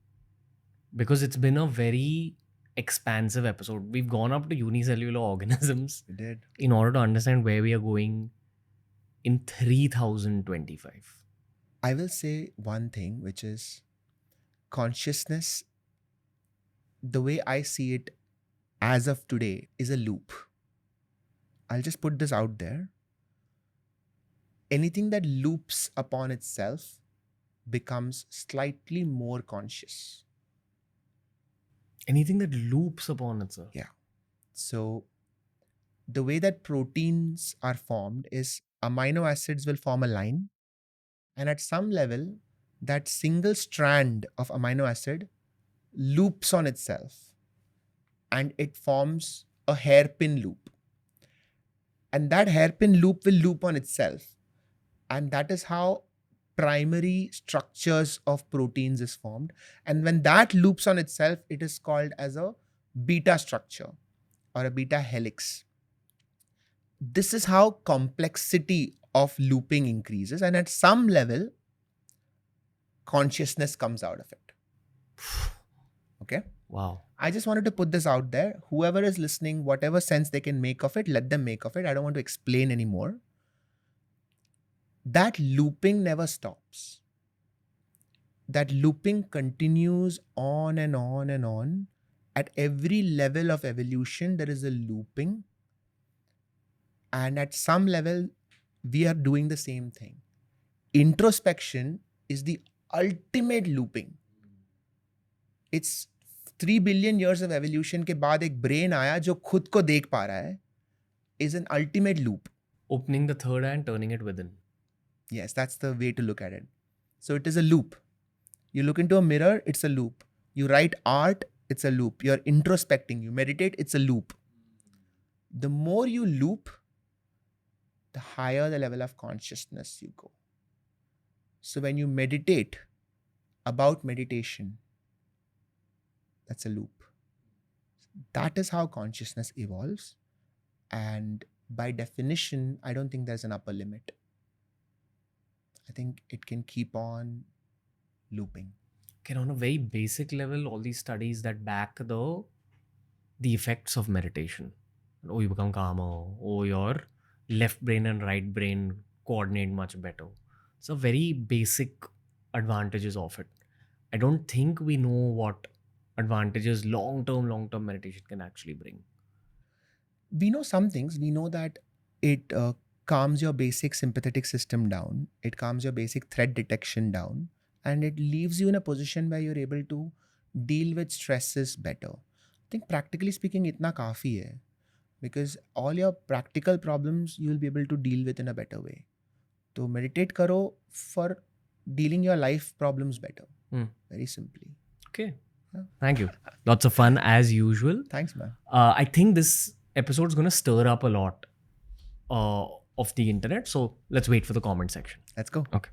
Because it's been a very expansive episode. We've gone up to unicellular organisms We did. in order to understand where we are going in 3025. I will say one thing, which is consciousness, the way I see it as of today, is a loop. I'll just put this out there. Anything that loops upon itself becomes slightly more conscious. Anything that loops upon itself. Yeah. So the way that proteins are formed is amino acids will form a line, and at some level, that single strand of amino acid loops on itself, and it forms a hairpin loop. And that hairpin loop will loop on itself. And that is how primary structures of proteins is formed. And when that loops on itself, it is called as a beta structure or a beta helix. This is how complexity of looping increases. And at some level, consciousness comes out of it. Okay? Wow. I just wanted to put this out there. Whoever is listening, whatever sense they can make of it, let them make of it. I don't want to explain anymore. That looping never stops. That looping continues on and on and on. At every level of evolution, there is a looping. And at some level, we are doing the same thing. Introspection is the ultimate looping. It's 3 billion years of evolution के बाद एक brain आया जो खुद को देख पा रहा है, is an ultimate loop. Opening the third eye and turning it within. Yes, that's the way to look at it. So it is a loop. You look into a mirror, it's a loop. You write art, it's a loop. You're introspecting, you meditate, it's a loop. The more you loop, the higher the level of consciousness you go. So when you meditate about meditation, that's a loop. That is how consciousness evolves. And by definition, I don't think there's an upper limit. I think it can keep on looping. Okay, on a very basic level, all these studies that back the effects of meditation. Oh, you become calmer. Oh, your left brain and right brain coordinate much better. It's a very basic advantages of it. I don't think we know what advantages long-term meditation can actually bring. We know some things. We know that it calms your basic sympathetic system down. It calms your basic threat detection down. And it leaves you in a position where you're able to deal with stresses better. I think practically speaking, itna kafi hai. Because all your practical problems, you will be able to deal with in a better way. So meditate karo for dealing your life problems better. Very simply. Okay. Yeah. Thank you. Lots of fun as usual. Thanks, man. I think this episode is going to stir up a lot of the internet. So let's wait for the comment section. Let's go. Okay.